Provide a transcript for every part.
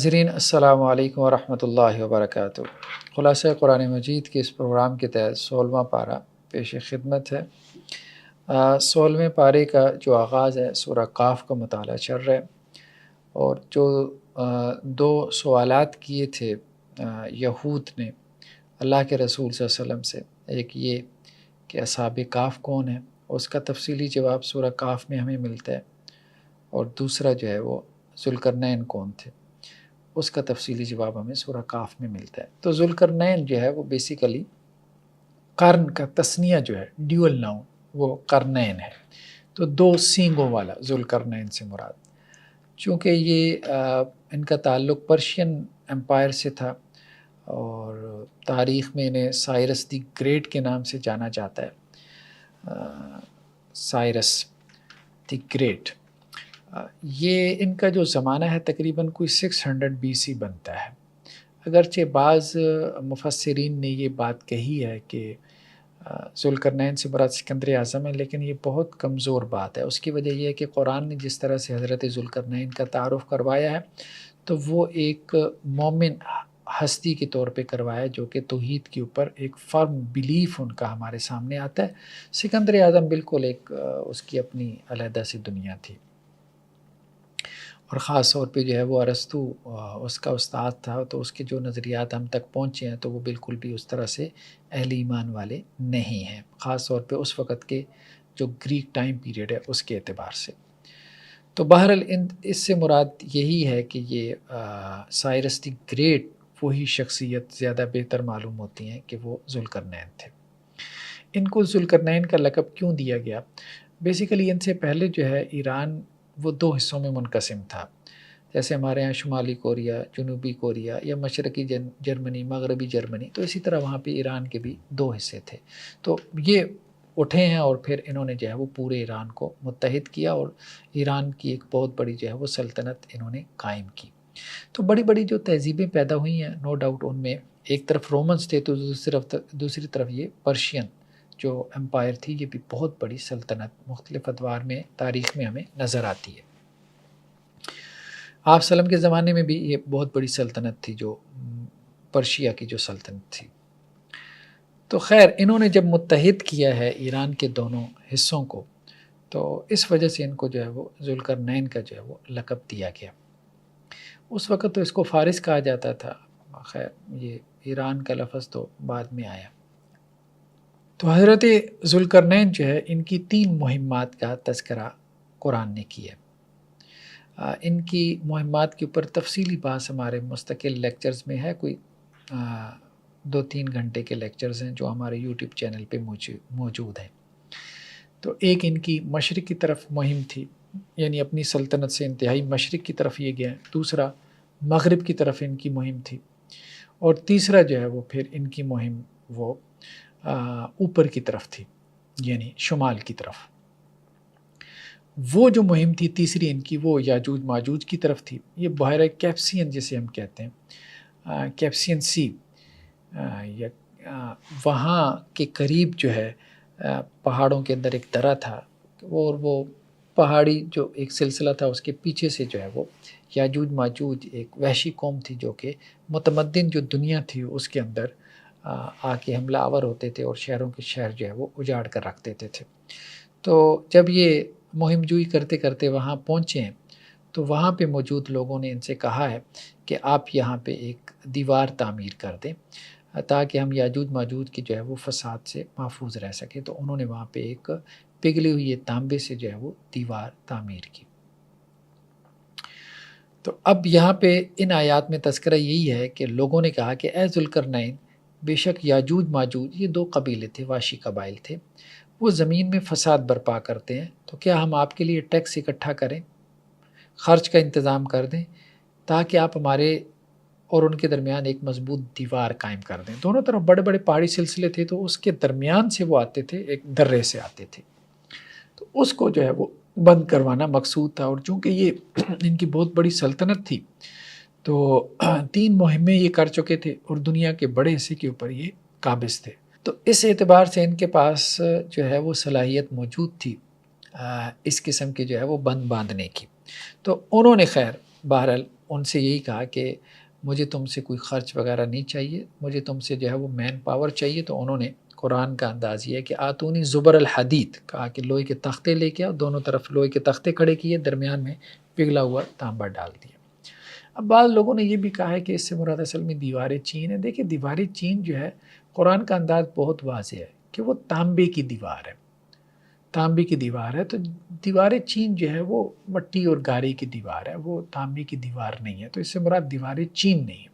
ناظرین السلام علیکم ورحمۃ اللہ وبرکاتہ۔ خلاصہ قرآن مجید کے اس پروگرام کے تحت 16واں پارہ پیش خدمت ہے۔ 16ویں پارے کا جو آغاز ہے سورہ قاف کا مطالعہ چل رہا ہے، اور جو دو سوالات کیے تھے یہود نے اللہ کے رسول صلی اللہ علیہ وسلم سے، ایک یہ کہ اصحاب کاف کون ہیں، اس کا تفصیلی جواب سورہ قاف میں ہمیں ملتا ہے، اور دوسرا جو ہے وہ ذوالقرنین کون تھے، اس کا تفصیلی جواب ہمیں سورہ قاف میں ملتا ہے۔ تو ذوالقرنین جو ہے وہ بیسیکلی قرن کا تثنیہ جو ہے ڈیول ناؤن، وہ قرنین ہے، تو دو سینگوں والا ذوالقرنین سے مراد۔ چونکہ یہ ان کا تعلق پرشین امپائر سے تھا، اور تاریخ میں انہیں سائرس دی گریٹ کے نام سے جانا جاتا ہے۔ سائرس دی گریٹ، یہ ان کا جو زمانہ ہے تقریباً کوئی 600 BC بنتا ہے۔ اگرچہ بعض مفسرین نے یہ بات کہی ہے کہ ذوالقرنین سے مراد سکندر اعظم ہے، لیکن یہ بہت کمزور بات ہے۔ اس کی وجہ یہ ہے کہ قرآن نے جس طرح سے حضرت ذوالقرنین کا تعارف کروایا ہے، تو وہ ایک مومن ہستی کے طور پہ کروایا، جو کہ توحید کے اوپر ایک فرم بلیف ان کا ہمارے سامنے آتا ہے۔ سکندر اعظم بالکل ایک اس کی اپنی علیحدہ سی دنیا تھی، اور خاص طور پہ جو ہے وہ ارسطو اس کا استاد تھا، تو اس کے جو نظریات ہم تک پہنچے ہیں تو وہ بالکل بھی اس طرح سے اہل ایمان والے نہیں ہیں، خاص طور پہ اس وقت کے جو گریک ٹائم پیریڈ ہے اس کے اعتبار سے۔ تو بہرحال اس سے مراد یہی ہے کہ یہ سائرس دی گریٹ وہی شخصیت زیادہ بہتر معلوم ہوتی ہیں کہ وہ ذوالقرنین تھے۔ ان کو ذوالقرنین کا لقب کیوں دیا گیا؟ بیسیکلی ان سے پہلے جو ہے ایران وہ دو حصوں میں منقسم تھا، جیسے ہمارے ہاں شمالی کوریا، جنوبی کوریا، یا مشرقی جرمنی، مغربی جرمنی، تو اسی طرح وہاں پہ ایران کے بھی دو حصے تھے۔ تو یہ اٹھے ہیں اور پھر انہوں نے جو ہے وہ پورے ایران کو متحد کیا، اور ایران کی ایک بہت بڑی جو ہے وہ سلطنت انہوں نے قائم کی۔ تو بڑی بڑی جو تہذیبیں پیدا ہوئی ہیں، نو ڈاؤٹ ان میں ایک طرف رومنس تھے، تو دوسری طرف یہ پرشین جو امپائر تھی، یہ بھی بہت بڑی سلطنت مختلف ادوار میں تاریخ میں ہمیں نظر آتی ہے۔ آپ سلم کے زمانے میں بھی یہ بہت بڑی سلطنت تھی، جو پرشیا کی جو سلطنت تھی۔ تو خیر انہوں نے جب متحد کیا ہے ایران کے دونوں حصوں کو، تو اس وجہ سے ان کو جو ہے وہ ذوالقرنین کا جو ہے وہ لقب دیا گیا۔ اس وقت تو اس کو فارس کہا جاتا تھا، خیر یہ ایران کا لفظ تو بعد میں آیا۔ تو حضرت ذوالقرنین جو ہے ان کی 3 مہمات کا تذکرہ قرآن نے کیا ہے۔ ان کی مہمات کے اوپر تفصیلی بحث ہمارے مستقل لیکچرز میں ہے، کوئی 2-3 گھنٹے کے لیکچرز ہیں جو ہمارے یوٹیوب چینل پہ موجود ہیں۔ تو ایک ان کی مشرق کی طرف مہم تھی، یعنی اپنی سلطنت سے انتہائی مشرق کی طرف یہ گئے۔ دوسرا مغرب کی طرف ان کی مہم تھی، اور تیسرا جو ہے وہ پھر ان کی مہم وہ اوپر کی طرف تھی، یعنی شمال کی طرف۔ وہ جو مہم تھی تیسری ان کی، وہ یاجوج ماجوج کی طرف تھی۔ یہ بحیرہ کیپسین جسے ہم کہتے ہیں، کیپسین سی، یا وہاں کے قریب جو ہے پہاڑوں کے اندر ایک درہ تھا، اور وہ پہاڑی جو ایک سلسلہ تھا اس کے پیچھے سے جو ہے وہ یاجوج ماجوج ایک وحشی قوم تھی، جو کہ متمدن جو دنیا تھی اس کے اندر آ کے حملہ آور ہوتے تھے، اور شہروں کے شہر جو ہے وہ اجاڑ کر رکھ دیتے تھے۔ تو جب یہ مہم جوئی کرتے کرتے وہاں پہنچے ہیں، تو وہاں پہ موجود لوگوں نے ان سے کہا ہے کہ آپ یہاں پہ ایک دیوار تعمیر کر دیں تاکہ ہم یاجوج ماجوج کی جو ہے وہ فساد سے محفوظ رہ سکیں۔ تو انہوں نے وہاں پہ ایک پگھلی ہوئی تانبے سے جو ہے وہ دیوار تعمیر کی۔ تو اب یہاں پہ ان آیات میں تذکرہ یہی ہے کہ لوگوں نے کہا کہ اے ذوالقرنین، بے شک یاجوج ماجوج یہ 2 قبیلے تھے، واشی قبائل تھے، وہ زمین میں فساد برپا کرتے ہیں، تو کیا ہم آپ کے لیے ٹیکس اکٹھا کریں، خرچ کا انتظام کر دیں، تاکہ آپ ہمارے اور ان کے درمیان ایک مضبوط دیوار قائم کر دیں۔ دونوں طرف بڑے بڑے پہاڑی سلسلے تھے، تو اس کے درمیان سے وہ آتے تھے، ایک درے سے آتے تھے، تو اس کو جو ہے وہ بند کروانا مقصود تھا۔ اور چونکہ یہ ان کی بہت بڑی سلطنت تھی، تو 3 مہمیں یہ کر چکے تھے، اور دنیا کے بڑے حصے کے اوپر یہ قابض تھے۔ تو اس اعتبار سے ان کے پاس جو ہے وہ صلاحیت موجود تھی اس قسم کے جو ہے وہ بند باندھنے کی۔ تو انہوں نے خیر بہرحال ان سے یہی کہا کہ مجھے تم سے کوئی خرچ وغیرہ نہیں چاہیے، مجھے تم سے جو ہے وہ مین پاور چاہیے. تو انہوں نے قرآن کا انداز یہ ہے کہ آتونی زبر الحدید، کہا کہ لوہے کے تختے لے کے آؤ، دونوں طرف لوہے کے تختے کھڑے کیے، درمیان میں پگھلا ہوا تانبا ڈال دیا. اب بعض لوگوں نے یہ بھی کہا ہے کہ اس سے مراد اصل میں دیوار چین ہے. دیکھیں دیوار چین جو ہے قرآن کا انداز بہت واضح ہے کہ وہ تانبے کی دیوار ہے، تانبے کی دیوار ہے. تو دیوار چین جو ہے وہ مٹی اور گارے کی دیوار ہے، وہ تانبے کی دیوار نہیں ہے. تو اس سے مراد دیوار چین نہیں ہے.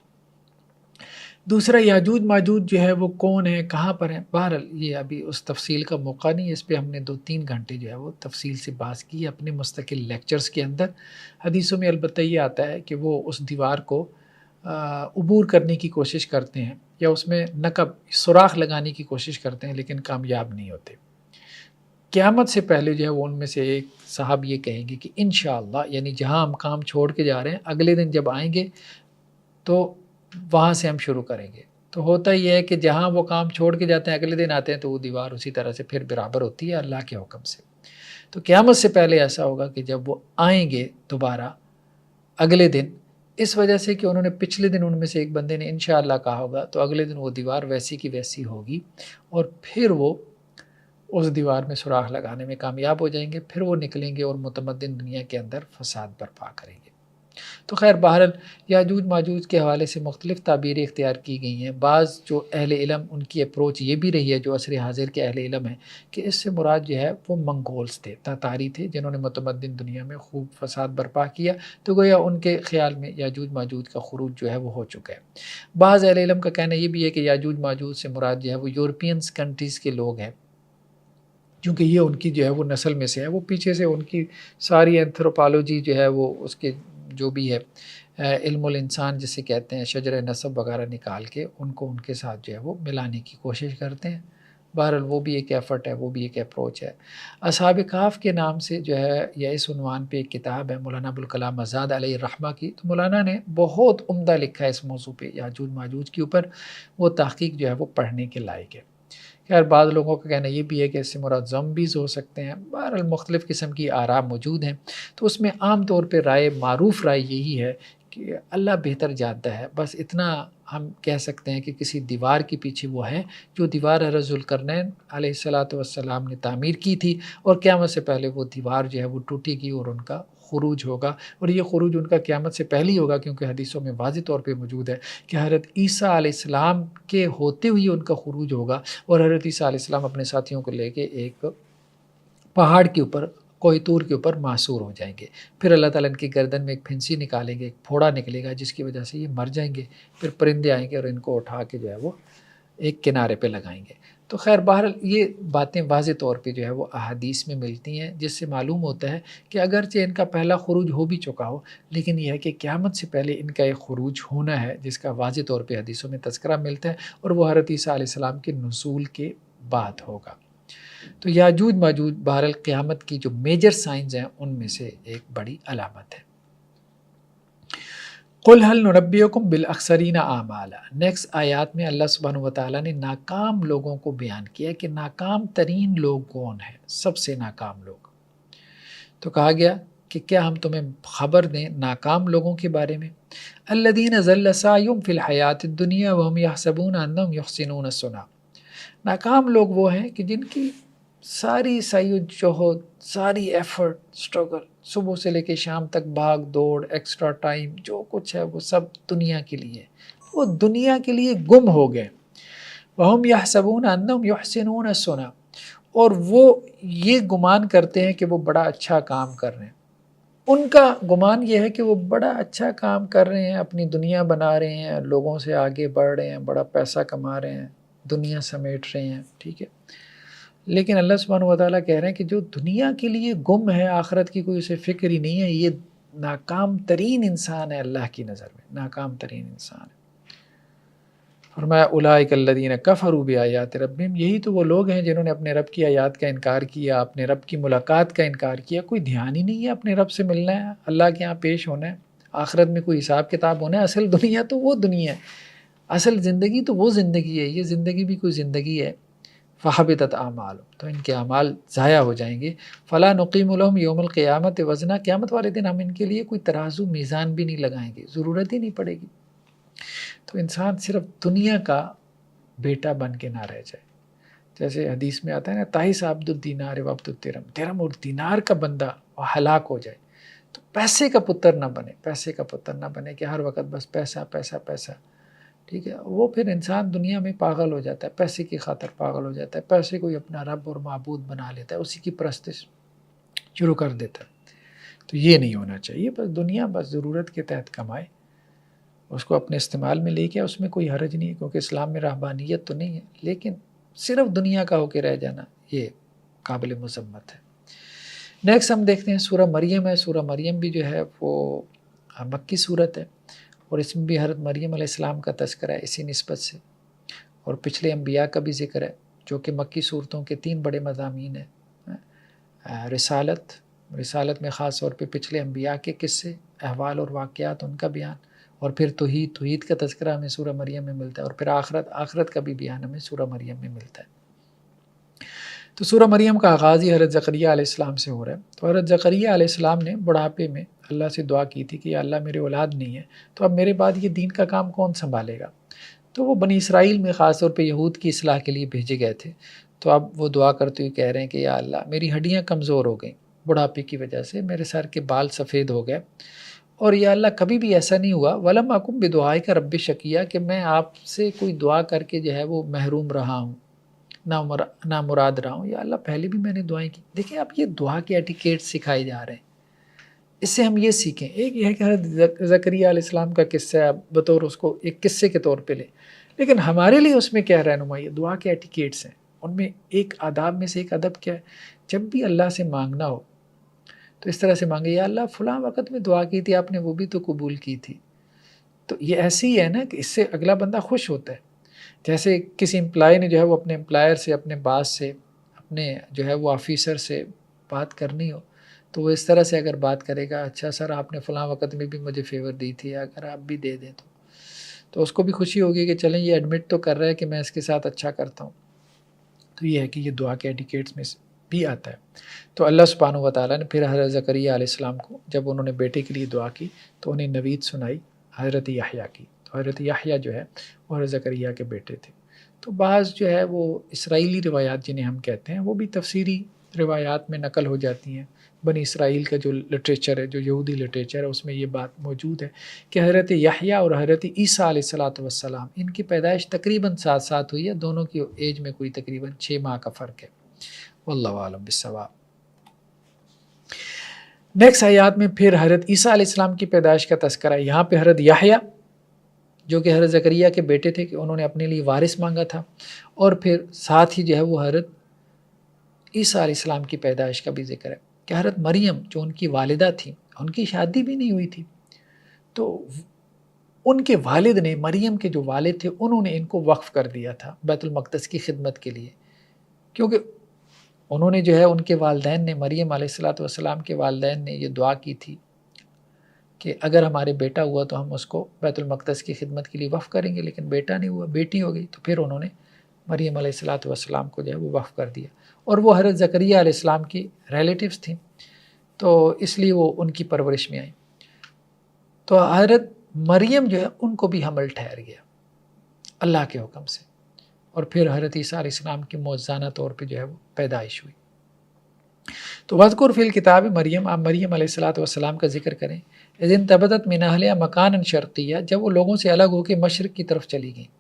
دوسرا یاجوج ماجوج جو ہے وہ کون ہے، کہاں پر ہیں، بہرحال یہ ابھی اس تفصیل کا موقع نہیں ہے، اس پہ ہم نے 2-3 گھنٹے جو ہے وہ تفصیل سے بات کی اپنے مستقل لیکچرز کے اندر. حدیثوں میں البتہ یہ آتا ہے کہ وہ اس دیوار کو عبور کرنے کی کوشش کرتے ہیں یا اس میں نقب سوراخ لگانے کی کوشش کرتے ہیں لیکن کامیاب نہیں ہوتے. قیامت سے پہلے جو ہے وہ ان میں سے ایک صاحب یہ کہیں گے کہ انشاءاللہ، یعنی جہاں ہم کام چھوڑ کے جا رہے ہیں اگلے دن جب آئیں گے تو وہاں سے ہم شروع کریں گے. تو ہوتا یہ ہے کہ جہاں وہ کام چھوڑ کے جاتے ہیں اگلے دن آتے ہیں تو وہ دیوار اسی طرح سے پھر برابر ہوتی ہے اللہ کے حکم سے. تو قیامت سے پہلے ایسا ہوگا کہ جب وہ آئیں گے دوبارہ اگلے دن، اس وجہ سے کہ انہوں نے پچھلے دن ان میں سے ایک بندے نے انشاءاللہ کہا ہوگا، تو اگلے دن وہ دیوار ویسی کی ویسی ہوگی اور پھر وہ اس دیوار میں سوراخ لگانے میں کامیاب ہو جائیں گے. پھر وہ نکلیں گے اور متمدن دنیا کے اندر فساد برپا کریں گے. تو خیر بہرحال یاجوج ماجوج کے حوالے سے مختلف تعبیریں اختیار کی گئی ہیں. بعض جو اہل علم ان کی اپروچ یہ بھی رہی ہے، جو عصر حاضر کے اہل علم ہیں، کہ اس سے مراد جو ہے وہ منگولز تھے، تاتاری تھے، جنہوں نے متمدن دنیا میں خوب فساد برپا کیا. تو گویا ان کے خیال میں یاجوج ماجوج کا خروج جو ہے وہ ہو چکا ہے. بعض اہل علم کا کہنا یہ بھی ہے کہ یاجوج ماجوج سے مراد جو ہے وہ یورپینز کنٹریز کے لوگ ہیں، کیونکہ یہ ان کی جو ہے وہ نسل میں سے ہے. وہ پیچھے سے ان کی ساری اینتھروپالوجی جو ہے وہ اس کے جو بھی ہے علم الانسان جسے کہتے ہیں، شجر نسب وغیرہ نکال کے ان کو ان کے ساتھ جو ہے وہ ملانے کی کوشش کرتے ہیں. بہرحال وہ بھی ایک ایفرٹ ہے، وہ بھی ایک اپروچ ہے. اصحاب کہف کے نام سے جو ہے یا اس عنوان پہ ایک کتاب ہے مولانا ابوالکلام آزاد علیہ الرحمہ کی. تو مولانا نے بہت عمدہ لکھا ہے اس موضوع پہ، یاجوج ماجوج کے اوپر. وہ تحقیق جو ہے وہ پڑھنے کے لائق ہے. خیر بعض لوگوں کا کہنا یہ بھی ہے کہ اس سے مراد زومبیز ہو سکتے ہیں. بہرحال مختلف قسم کی آراء موجود ہیں. تو اس میں عام طور پہ معروف رائے یہی ہے کہ اللہ بہتر جانتا ہے. بس اتنا ہم کہہ سکتے ہیں کہ کسی دیوار کے پیچھے وہ ہے جو دیوار حضرت ذوالقرنین علیہ السلام نے تعمیر کی تھی، اور قیامت سے پہلے وہ دیوار جو ہے وہ ٹوٹے گی اور ان کا خروج ہوگا. اور یہ خروج ان کا قیامت سے پہلے ہی ہوگا، کیونکہ حدیثوں میں واضح طور پہ موجود ہے کہ حضرت عیسیٰ علیہ السلام کے ہوتے ہوئے ان کا خروج ہوگا، اور حضرت عیسیٰ علیہ السلام اپنے ساتھیوں کو لے کے ایک پہاڑ کے اوپر، کوہ طور کے اوپر معصور ہو جائیں گے. پھر اللہ تعالیٰ ان کی گردن میں ایک پھنسی نکالیں گے، ایک پھوڑا نکلے گا جس کی وجہ سے یہ مر جائیں گے. پھر پرندے آئیں گے اور ان کو اٹھا کے جو ہے وہ ایک کنارے پہ لگائیں گے. تو خیر بہرحال یہ باتیں واضح طور پہ جو ہے وہ احادیث میں ملتی ہیں، جس سے معلوم ہوتا ہے کہ اگرچہ ان کا پہلا خروج ہو بھی چکا ہو، لیکن یہ ہے کہ قیامت سے پہلے ان کا ایک خروج ہونا ہے جس کا واضح طور پہ حدیثوں میں تذکرہ ملتا ہے، اور وہ حضرت عیسیٰ علیہ السلام کے نزول کے بعد ہوگا. تو یاجوج ماجوج بہرحال قیامت کی جو میجر سائنز ہیں ان میں سے ایک بڑی علامت ہے. قُلْ هَلْ نُنَبِّئُكُمْ بِالْأَخْسَرِينَ أَعْمَالًا. نیکسٹ آیات میں اللہ سبحانہ وتعالیٰ نے ناکام لوگوں کو بیان کیا کہ ناکام ترین لوگ کون ہیں، سب سے ناکام لوگ. تو کہا گیا کہ کیا ہم تمہیں خبر دیں ناکام لوگوں کے بارے میں. الَّذِينَ ضَلَّ سَعْيُهُمْ فِي الْحَيَاةِ الدُّنْيَا وَهُمْ يَحْسَبُونَ أَنَّهُمْ يُحْسِنُونَ صُنْعًا. ناکام لوگ وہ ہیں کہ جن کی ساری سعی و جہد، ساری ایفرٹ، اسٹرگل، صبح سے لے کے شام تک بھاگ دوڑ، ایکسٹرا ٹائم، جو کچھ ہے وہ سب دنیا کے لیے، وہ دنیا کے لیے گم ہو گئے. وَهُمْ يَحْسَبُونَ أَنَّهُمْ يُحْسِنُونَ صُنْعًا. اور وہ یہ گمان کرتے ہیں کہ وہ بڑا اچھا کام کر رہے ہیں. ان کا گمان یہ ہے کہ وہ بڑا اچھا کام کر رہے ہیں، اپنی دنیا بنا رہے ہیں، لوگوں سے آگے بڑھ رہے ہیں، بڑا پیسہ کما رہے ہیں، دنیا سمیٹ رہے ہیں. ٹھیک ہے، لیکن اللہ سبحانہ وتعالیٰ کہہ رہے ہیں کہ جو دنیا کے لیے گم ہے، آخرت کی کوئی اسے فکر ہی نہیں ہے، یہ ناکام ترین انسان ہے اللہ کی نظر میں، ناکام ترین انسان ہے. فرمایا اولئک الذین کفروا بآیات ربہم. یہی تو وہ لوگ ہیں جنہوں نے اپنے رب کی آیات کا انکار کیا، اپنے رب کی ملاقات کا انکار کیا. کوئی دھیان ہی نہیں ہے اپنے رب سے ملنا ہے، اللہ کے ہاں پیش ہونا ہے، آخرت میں کوئی حساب کتاب ہونا ہے. اصل دنیا تو وہ دنیا ہے، اصل زندگی تو وہ زندگی ہے، یہ زندگی بھی کوئی زندگی ہے. فحبطت اعمالہم، تو ان کے اعمال ضائع ہو جائیں گے، فلا نقیم لہم یوم القیامت وزنا، قیامت والے دن ہم ان کے لیے کوئی ترازو میزان بھی نہیں لگائیں گے، ضرورت ہی نہیں پڑے گی۔ تو انسان صرف دنیا کا بیٹا بن کے نہ رہ جائے، جیسے حدیث میں آتا ہے نا تائس عبد الدینار و عبد الدرہم، درہم اور دینار کا بندہ ہلاک ہو جائے، تو پیسے کا پتر نہ بنے، پیسے کا پتر نہ بنے کہ ہر وقت بس پیسہ پیسہ پیسہ، ٹھیک ہے؟ وہ پھر انسان دنیا میں پاگل ہو جاتا ہے، پیسے کی خاطر پاگل ہو جاتا ہے، پیسے کو ہی اپنا رب اور معبود بنا لیتا ہے، اسی کی پرستش شروع کر دیتا ہے۔ تو یہ نہیں ہونا چاہیے، بس دنیا بس ضرورت کے تحت کمائے، اس کو اپنے استعمال میں لے کے، اس میں کوئی حرج نہیں ہے، کیونکہ اسلام میں رہبانیت تو نہیں ہے، لیکن صرف دنیا کا ہو کے رہ جانا یہ قابل مذمت ہے۔ نیکسٹ ہم دیکھتے ہیں سورہ مریم ہے۔ سورہ مریم بھی جو ہے وہ مکی صورت ہے، اور اس میں بھی حضرت مریم علیہ السلام کا تذکرہ ہے اسی نسبت سے، اور پچھلے انبیاء کا بھی ذکر ہے، جو کہ مکی صورتوں کے 3 بڑے مضامین ہیں۔ رسالت میں خاص طور پہ پچھلے انبیاء کے قصے، احوال اور واقعات، ان کا بیان، اور پھر توحید کا تذکرہ ہمیں سورہ مریم میں ملتا ہے، اور پھر آخرت کا بھی بیان ہمیں سورہ مریم میں ملتا ہے۔ تو سورہ مریم کا آغاز ہی حضرت زکریا علیہ السلام سے ہو رہا ہے۔ تو حضرت زکریا علیہ السلام نے بڑھاپے میں اللہ سے دعا کی تھی کہ یا اللہ میرے اولاد نہیں ہے، تو اب میرے بعد یہ دین کا کام کون سنبھالے گا؟ تو وہ بنی اسرائیل میں خاص طور پہ یہود کی اصلاح کے لیے بھیجے گئے تھے، تو اب وہ دعا کرتے ہوئے کہہ رہے ہیں کہ یا اللہ میری ہڈیاں کمزور ہو گئیں بڑھاپے کی وجہ سے، میرے سر کے بال سفید ہو گئے، اور یا اللہ کبھی بھی ایسا نہیں ہوا ولم اکم بدعائک رب شقیہ کہ میں آپ سے کوئی دعا کر کے جو ہے وہ محروم رہا ہوں، نہ مراد رہا ہوں، یا اللہ پہلے بھی میں نے دعائیں کی۔ دیکھیں اب یہ دعا کے ایٹیکیٹ سکھائے جا رہے ہیں، اس سے ہم یہ سیکھیں۔ ایک یہ ہے کہ حضرت زکریا علیہ السلام کا قصہ ہے، بطور اس کو ایک قصے کے طور پہ لیں، لیکن ہمارے لیے اس میں کیا رہنمائی ہے؟ دعا کے ایٹیکیٹس ہیں، ان میں ایک آداب میں سے ایک ادب کیا ہے؟ جب بھی اللہ سے مانگنا ہو تو اس طرح سے مانگے، یا اللہ فلاں وقت میں دعا کی تھی آپ نے، وہ بھی تو قبول کی تھی۔ تو یہ ایسے ہی ہے نا کہ اس سے اگلا بندہ خوش ہوتا ہے۔ جیسے کسی امپلائی نے جو ہے وہ اپنے امپلائر سے، اپنے باس سے، اپنے جو ہے وہ آفیسر سے بات کرنی ہو، تو وہ اس طرح سے اگر بات کرے گا، اچھا سر آپ نے فلاں وقت میں بھی مجھے فیور دی تھی، اگر آپ بھی دے دیں تو اس کو بھی خوشی ہوگی کہ چلیں یہ ایڈمٹ تو کر رہا ہے کہ میں اس کے ساتھ اچھا کرتا ہوں۔ تو یہ ہے کہ یہ دعا کے ایٹیکیٹس میں بھی آتا ہے۔ تو اللہ سبحانہ و تعالیٰ نے پھر حضرت زکریا علیہ السلام کو جب انہوں نے بیٹے کے لیے دعا کی تو انہیں نوید سنائی حضرت یحییٰ کی۔ تو حضرت یحییٰ جو ہے وہ حضرت زکریا کے بیٹے تھے۔ تو بعض جو ہے وہ اسرائیلی روایات جنہیں ہم کہتے ہیں وہ بھی تفسیری روایات میں نقل ہو جاتی ہیں۔ بنی اسرائیل کا جو لٹریچر ہے، جو یہودی لٹریچر ہے، اس میں یہ بات موجود ہے کہ حضرت یحییٰ اور حضرت عیسیٰ علیہ السلام ان کی پیدائش تقریباً ساتھ ساتھ ہوئی ہے، دونوں کی ایج میں کوئی تقریباً 6 ماہ کا فرق ہے۔ واللہ اعلم بالصواب۔ نیکسٹ آیات میں پھر حضرت عیسیٰ علیہ السلام کی پیدائش کا تذکرہ ہے۔ یہاں پہ حضرت یحییٰ جو کہ حضرت زکریا کے بیٹے تھے کہ انہوں نے اپنے لیے وارث مانگا تھا، اور پھر ساتھ ہی جو ہے وہ حضرت عیسیٰ علیہ السلام کی پیدائش کا بھی ذکر ہے کہ حضرت مریم جو ان کی والدہ تھیں، ان کی شادی بھی نہیں ہوئی تھی، تو ان کے والد نے، مریم کے جو والد تھے، انہوں نے ان کو وقف کر دیا تھا بیت المقدس کی خدمت کے لیے، کیونکہ انہوں نے جو ہے ان کے والدین نے، مریم علیہ السلام کے والدین نے یہ دعا کی تھی کہ اگر ہمارے بیٹا ہوا تو ہم اس کو بیت المقدس کی خدمت کے لیے وقف کریں گے، لیکن بیٹا نہیں ہوا، بیٹی ہو گئی، تو پھر انہوں نے مریم علیہ السلام کو جو ہے وہ وقف کر دیا، اور وہ حضرت زکریا علیہ السلام کی ریلیٹیوز تھیں، تو اس لیے وہ ان کی پرورش میں آئیں۔ تو حضرت مریم جو ہے ان کو بھی حمل ٹھہر گیا اللہ کے حکم سے، اور پھر حضرت عیسیٰ علیہ السلام کی معجزانہ طور پہ جو ہے وہ پیدائش ہوئی۔ تو وذکر فی الکتاب مریم، آپ مریم علیہ السلام کا ذکر کریں، اذ انتبذت من اہلہا مکانا شرقیہ، جب وہ لوگوں سے الگ ہو کے مشرق کی طرف چلی گئیں،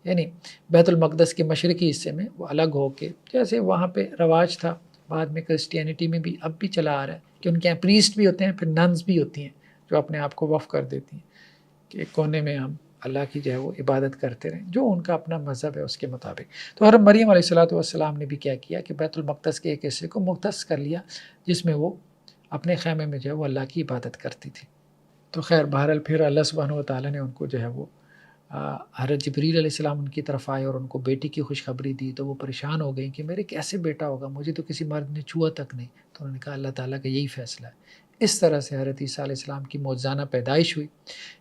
یعنی بیت المقدس کے مشرقی حصے میں وہ الگ ہو کے، جیسے وہاں پہ رواج تھا، بعد میں کرسچینٹی میں بھی اب بھی چلا آ رہا ہے کہ ان کے یہاں پریسٹ بھی ہوتے ہیں، پھر ننز بھی ہوتی ہیں جو اپنے آپ کو وقف کر دیتی ہیں کہ ایک کونے میں ہم اللہ کی جو ہے وہ عبادت کرتے رہیں، جو ان کا اپنا مذہب ہے اس کے مطابق۔ تو حضرت مریم علیہ السلام نے بھی کیا کیا کہ بیت المقدس کے ایک حصے کو مختص کر لیا جس میں وہ اپنے خیمے میں جو ہے وہ اللہ کی عبادت کرتی تھی۔ تو خیر بہرحال پھر اللہ سبحانہ و تعالیٰ نے ان کو جو ہے وہ حضرت جبریل علیہ السلام ان کی طرف آئے اور ان کو بیٹی کی خوشخبری دی، تو وہ پریشان ہو گئیں کہ میرے کیسے بیٹا ہوگا، مجھے تو کسی مرد نے چھوا تک نہیں۔ تو انہوں نے کہا اللہ تعالیٰ کا یہی فیصلہ ہے۔ اس طرح سے حضرت عیسیٰ علیہ السلام کی معجزانہ پیدائش ہوئی۔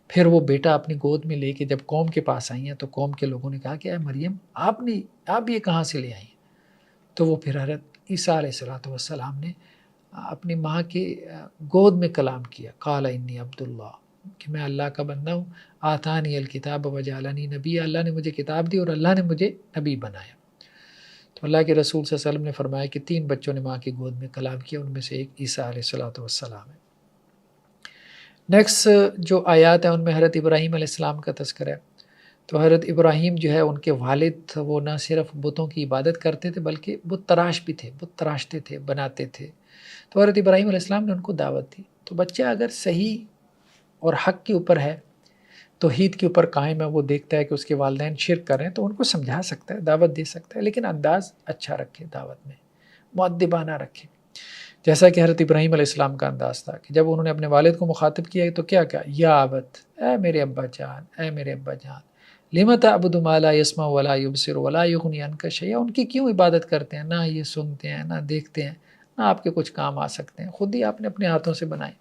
پھر وہ بیٹا اپنی گود میں لے کے جب قوم کے پاس آئی ہیں تو قوم کے لوگوں نے کہا کہ اے مریم آپ یہ کہاں سے لے آئی ہیں؟ تو وہ پھر حضرت عیسیٰ علیہ السلام نے اپنی ماں کے گود میں کلام کیا، قال انی عبداللہ، کہ میں اللہ کا بندہ ہوں، آتانی الکتاب وجعلنی نبی، اللہ نے مجھے کتاب دی اور اللہ نے مجھے نبی بنایا۔ تو اللہ کے رسول صلی اللہ علیہ وسلم نے فرمایا کہ 3 بچوں نے ماں کی گود میں کلام کیا، ان میں سے ایک عیسیٰ علیہ السلام ہے۔ نیکسٹ جو آیات ہیں ان میں حضرت ابراہیم علیہ السلام کا تذکرہ ہے۔ تو حضرت ابراہیم جو ہے ان کے والد وہ نہ صرف بتوں کی عبادت کرتے تھے بلکہ بت تراش بھی تھے، بت تراشتے تھے، بناتے تھے۔ تو حضرت ابراہیم علیہ السلام نے ان کو دعوت دی۔ تو بچہ اگر صحیح اور حق کے اوپر ہے، توحید کے اوپر قائم ہے، وہ دیکھتا ہے کہ اس کے والدین شرک کر رہے ہیں تو ان کو سمجھا سکتا ہے، دعوت دے سکتا ہے، لیکن انداز اچھا رکھے، دعوت میں مؤدبانہ رکھے، جیسا کہ حضرت ابراہیم علیہ السلام کا انداز تھا کہ جب انہوں نے اپنے والد کو مخاطب کیا تو کیا کہا، یا ابت، اے میرے ابا جان، اے میرے ابا جان، لم تعبد ما لا يسمع ولا يبصر ولا يغني عنك شيئا، ان کی کیوں عبادت کرتے ہیں، نہ یہ سنتے ہیں، نہ دیکھتے ہیں، نہ آپ کے کچھ کام آ سکتے ہیں، خود ہی آپ نے اپنے ہاتھوں سے بنائے۔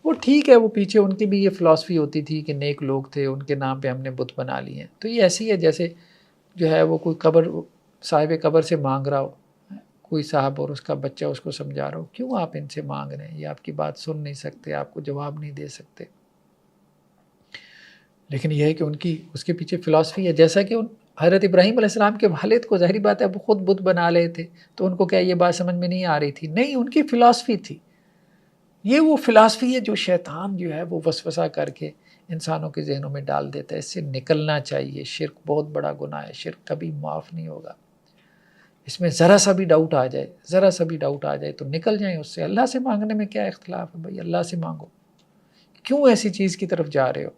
وہ ٹھیک ہے، وہ پیچھے ان کی بھی یہ فلاسفی ہوتی تھی کہ نیک لوگ تھے، ان کے نام پہ ہم نے بت بنا لیے ہیں۔ تو یہ ایسی ہے جیسے جو ہے وہ کوئی قبر، صاحب قبر سے مانگ رہا ہو، کوئی صاحب اور اس کا بچہ اس کو سمجھا رہا ہو، کیوں آپ ان سے مانگ رہے ہیں، یہ آپ کی بات سن نہیں سکتے، آپ کو جواب نہیں دے سکتے۔ لیکن یہ ہے کہ ان کی اس کے پیچھے فلاسفی ہے، جیسا کہ حضرت ابراہیم علیہ السلام کے والد کو ظاہری بات ہے وہ خود بت بنا لے تھے، تو ان کو کیا یہ بات سمجھ میں نہیں آ رہی تھی؟ نہیں، ان کی فلاسفی تھی۔ یہ وہ فلاسفی ہے جو شیطان جو ہے وہ وسوسہ کر کے انسانوں کے ذہنوں میں ڈال دیتا ہے۔ اس سے نکلنا چاہیے، شرک بہت بڑا گناہ ہے، شرک کبھی معاف نہیں ہوگا۔ اس میں ذرا سا بھی ڈاؤٹ آ جائے، ذرا سا بھی ڈاؤٹ آ جائے تو نکل جائیں اس سے۔ اللہ سے مانگنے میں کیا اختلاف ہے بھائی، اللہ سے مانگو، کیوں ایسی چیز کی طرف جا رہے ہو؟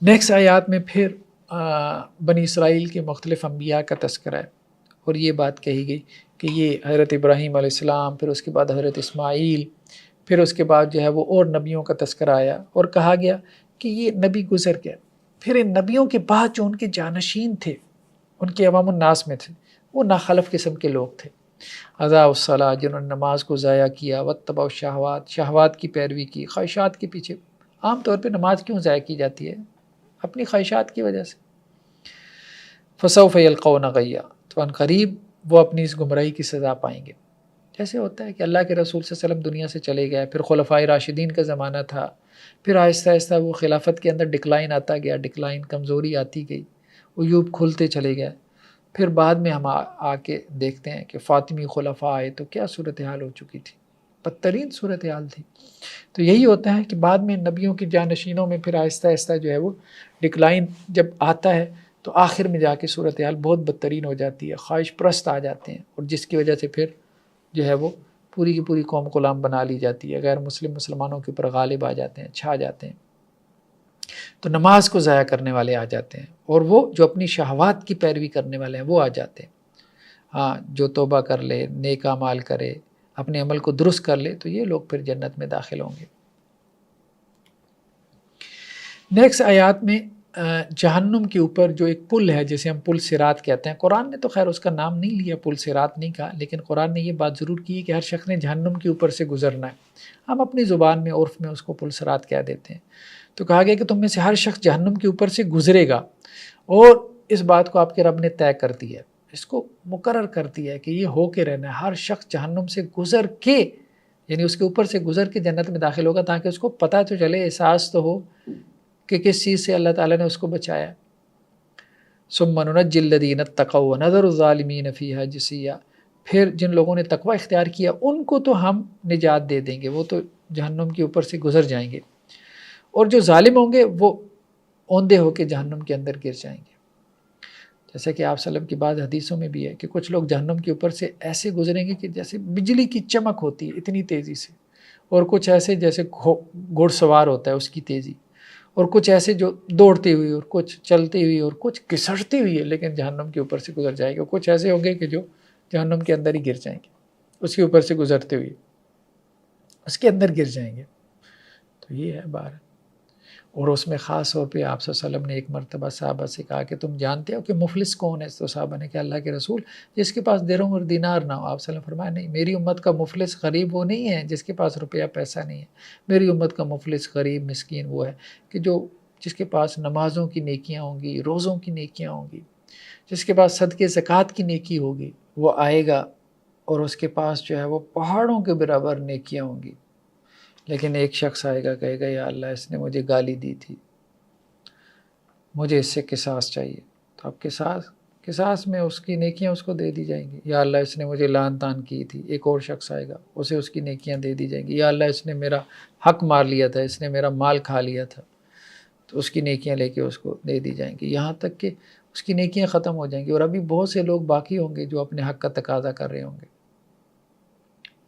نیکسٹ آیات میں پھر بنی اسرائیل کے مختلف انبیاء کا تذکرہ ہے، اور یہ بات کہی گئی کہ یہ حضرت ابراہیم علیہ السلام، پھر اس کے بعد حضرت اسماعیل، پھر اس کے بعد جو ہے وہ اور نبیوں کا تذکرہ آیا، اور کہا گیا کہ یہ نبی گزر گیا۔ پھر ان نبیوں کے بعد جو ان کے جانشین تھے، ان کے عوام الناس میں تھے، وہ ناخلف قسم کے لوگ تھے۔ اضاعوا الصلاۃ، جنہوں نے نماز کو ضائع کیا، واتبعوا الشہوات، شہوات کی پیروی کی، خواہشات کے پیچھے۔ عام طور پہ نماز کیوں ضائع کی جاتی ہے؟ اپنی خواہشات کی وجہ سے۔ فسوف یلقون غیا، تو ان قریب وہ اپنی اس گمراہی کی سزا پائیں گے۔ جیسے ہوتا ہے کہ اللہ کے رسول صلی اللہ علیہ وسلم دنیا سے چلے گئے، پھر خلفائے راشدین کا زمانہ تھا، پھر آہستہ آہستہ وہ خلافت کے اندر ڈکلائن آتا گیا، ڈکلائن کمزوری آتی گئی، عیوب کھلتے چلے گئے۔ پھر بعد میں ہم آ کے دیکھتے ہیں کہ فاطمی خلفاء آئے تو کیا صورتحال ہو چکی تھی، بدترین صورتحال تھی۔ تو یہی ہوتا ہے کہ بعد میں نبیوں کی جانشینوں میں پھر آہستہ آہستہ جو ہے وہ ڈکلائن جب آتا ہے تو آخر میں جا کے صورتحال بہت بدترین ہو جاتی ہے، خواہش پرست آ جاتے ہیں، اور جس کی وجہ سے پھر جو ہے وہ پوری کی پوری قوم غلام بنا لی جاتی ہے، غیر مسلم مسلمانوں کے اوپر غالب آ جاتے ہیں، چھا جاتے ہیں۔ تو نماز کو ضائع کرنے والے آ جاتے ہیں، اور وہ جو اپنی شہوات کی پیروی کرنے والے ہیں وہ آ جاتے ہیں۔ ہاں، جو توبہ کر لے، نیک اعمال کرے، اپنے عمل کو درست کر لے تو یہ لوگ پھر جنت میں داخل ہوں گے۔ نیکسٹ آیات میں جہنم کے اوپر جو ایک پل ہے جسے ہم پل صراط کہتے ہیں، قرآن نے تو خیر اس کا نام نہیں لیا، پل صراط نہیں کہا، لیکن قرآن نے یہ بات ضرور کی کہ ہر شخص نے جہنم کے اوپر سے گزرنا ہے۔ ہم اپنی زبان میں، عرف میں اس کو پل صراط کہہ دیتے ہیں۔ تو کہا گیا کہ تم میں سے ہر شخص جہنم کے اوپر سے گزرے گا، اور اس بات کو آپ کے رب نے طے کر دی ہے، اس کو مقرر کر دیا ہے کہ یہ ہو کے رہنا ہے، ہر شخص جہنم سے گزر کے، یعنی اس کے اوپر سے گزر کے جنت میں داخل ہوگا، تاکہ اس کو پتہ تو چلے، احساس تو ہو کہ کس چیز سے اللہ تعالیٰ نے اس کو بچایا۔ ثم ننجی الذین اتقوا ونذر الظالمین فیہا جثیا، پھر جن لوگوں نے تقوی اختیار کیا ان کو تو ہم نجات دے دیں گے، وہ تو جہنم کے اوپر سے گزر جائیں گے، اور جو ظالم ہوں گے وہ اوندے ہو کے جہنم کے اندر گر جائیں گے۔ جیسا کہ آپ صلی اللہ علیہ وسلم کی بعض حدیثوں میں بھی ہے کہ کچھ لوگ جہنم کے اوپر سے ایسے گزریں گے کہ جیسے بجلی کی چمک ہوتی ہے اتنی تیزی سے، اور کچھ ایسے جیسے گھوڑ سوار ہوتا ہے اس کی تیزی، اور کچھ ایسے جو دوڑتے ہوئے، اور کچھ چلتے ہوئے، اور کچھ گھسٹتے ہوئے، لیکن جہنم کے اوپر سے گزر جائے گا۔ کچھ ایسے ہوں گے کہ جو جہنم کے اندر ہی گر جائیں گے، اس کے اوپر سے گزرتے ہوئے اس کے اندر گر جائیں گے۔ تو یہ ہے بات۔ اور اس میں خاص طور پہ آپ صلی اللہ علیہ وسلم نے ایک مرتبہ صحابہ سے کہا کہ تم جانتے ہو کہ مفلس کون ہے؟ تو صحابہ نے کہا اللہ کے رسول جس کے پاس درہم اور دینار نہ ہو۔ آپ صلی اللہ علیہ وسلم فرمایا نہیں، میری امت کا مفلس غریب وہ نہیں ہے جس کے پاس روپیہ پیسہ نہیں ہے، میری امت کا مفلس غریب مسکین وہ ہے کہ جس کے پاس نمازوں کی نیکیاں ہوں گی، روزوں کی نیکیاں ہوں گی، جس کے پاس صدقے زکوٰۃ کی نیکی ہوگی وہ آئے گا اور اس کے پاس جو ہے وہ پہاڑوں کے برابر نیکیاں ہوں گی، لیکن ایک شخص آئے گا کہے گا یا اللہ اس نے مجھے گالی دی تھی، مجھے اس سے قصاص چاہیے، تو اب قصاص میں اس کی نیکیاں اس کو دے دی جائیں گی۔ یا اللہ اس نے مجھے لعن طعن کی تھی، ایک اور شخص آئے گا اسے اس کی نیکیاں دے دی جائیں گی۔ یا اللہ اس نے میرا حق مار لیا تھا، اس نے میرا مال کھا لیا تھا، تو اس کی نیکیاں لے کے اس کو دے دی جائیں گی، یہاں تک کہ اس کی نیکیاں ختم ہو جائیں گی۔ اور ابھی بہت سے لوگ باقی ہوں گے جو اپنے حق کا تقاضا کر رہے ہوں گے،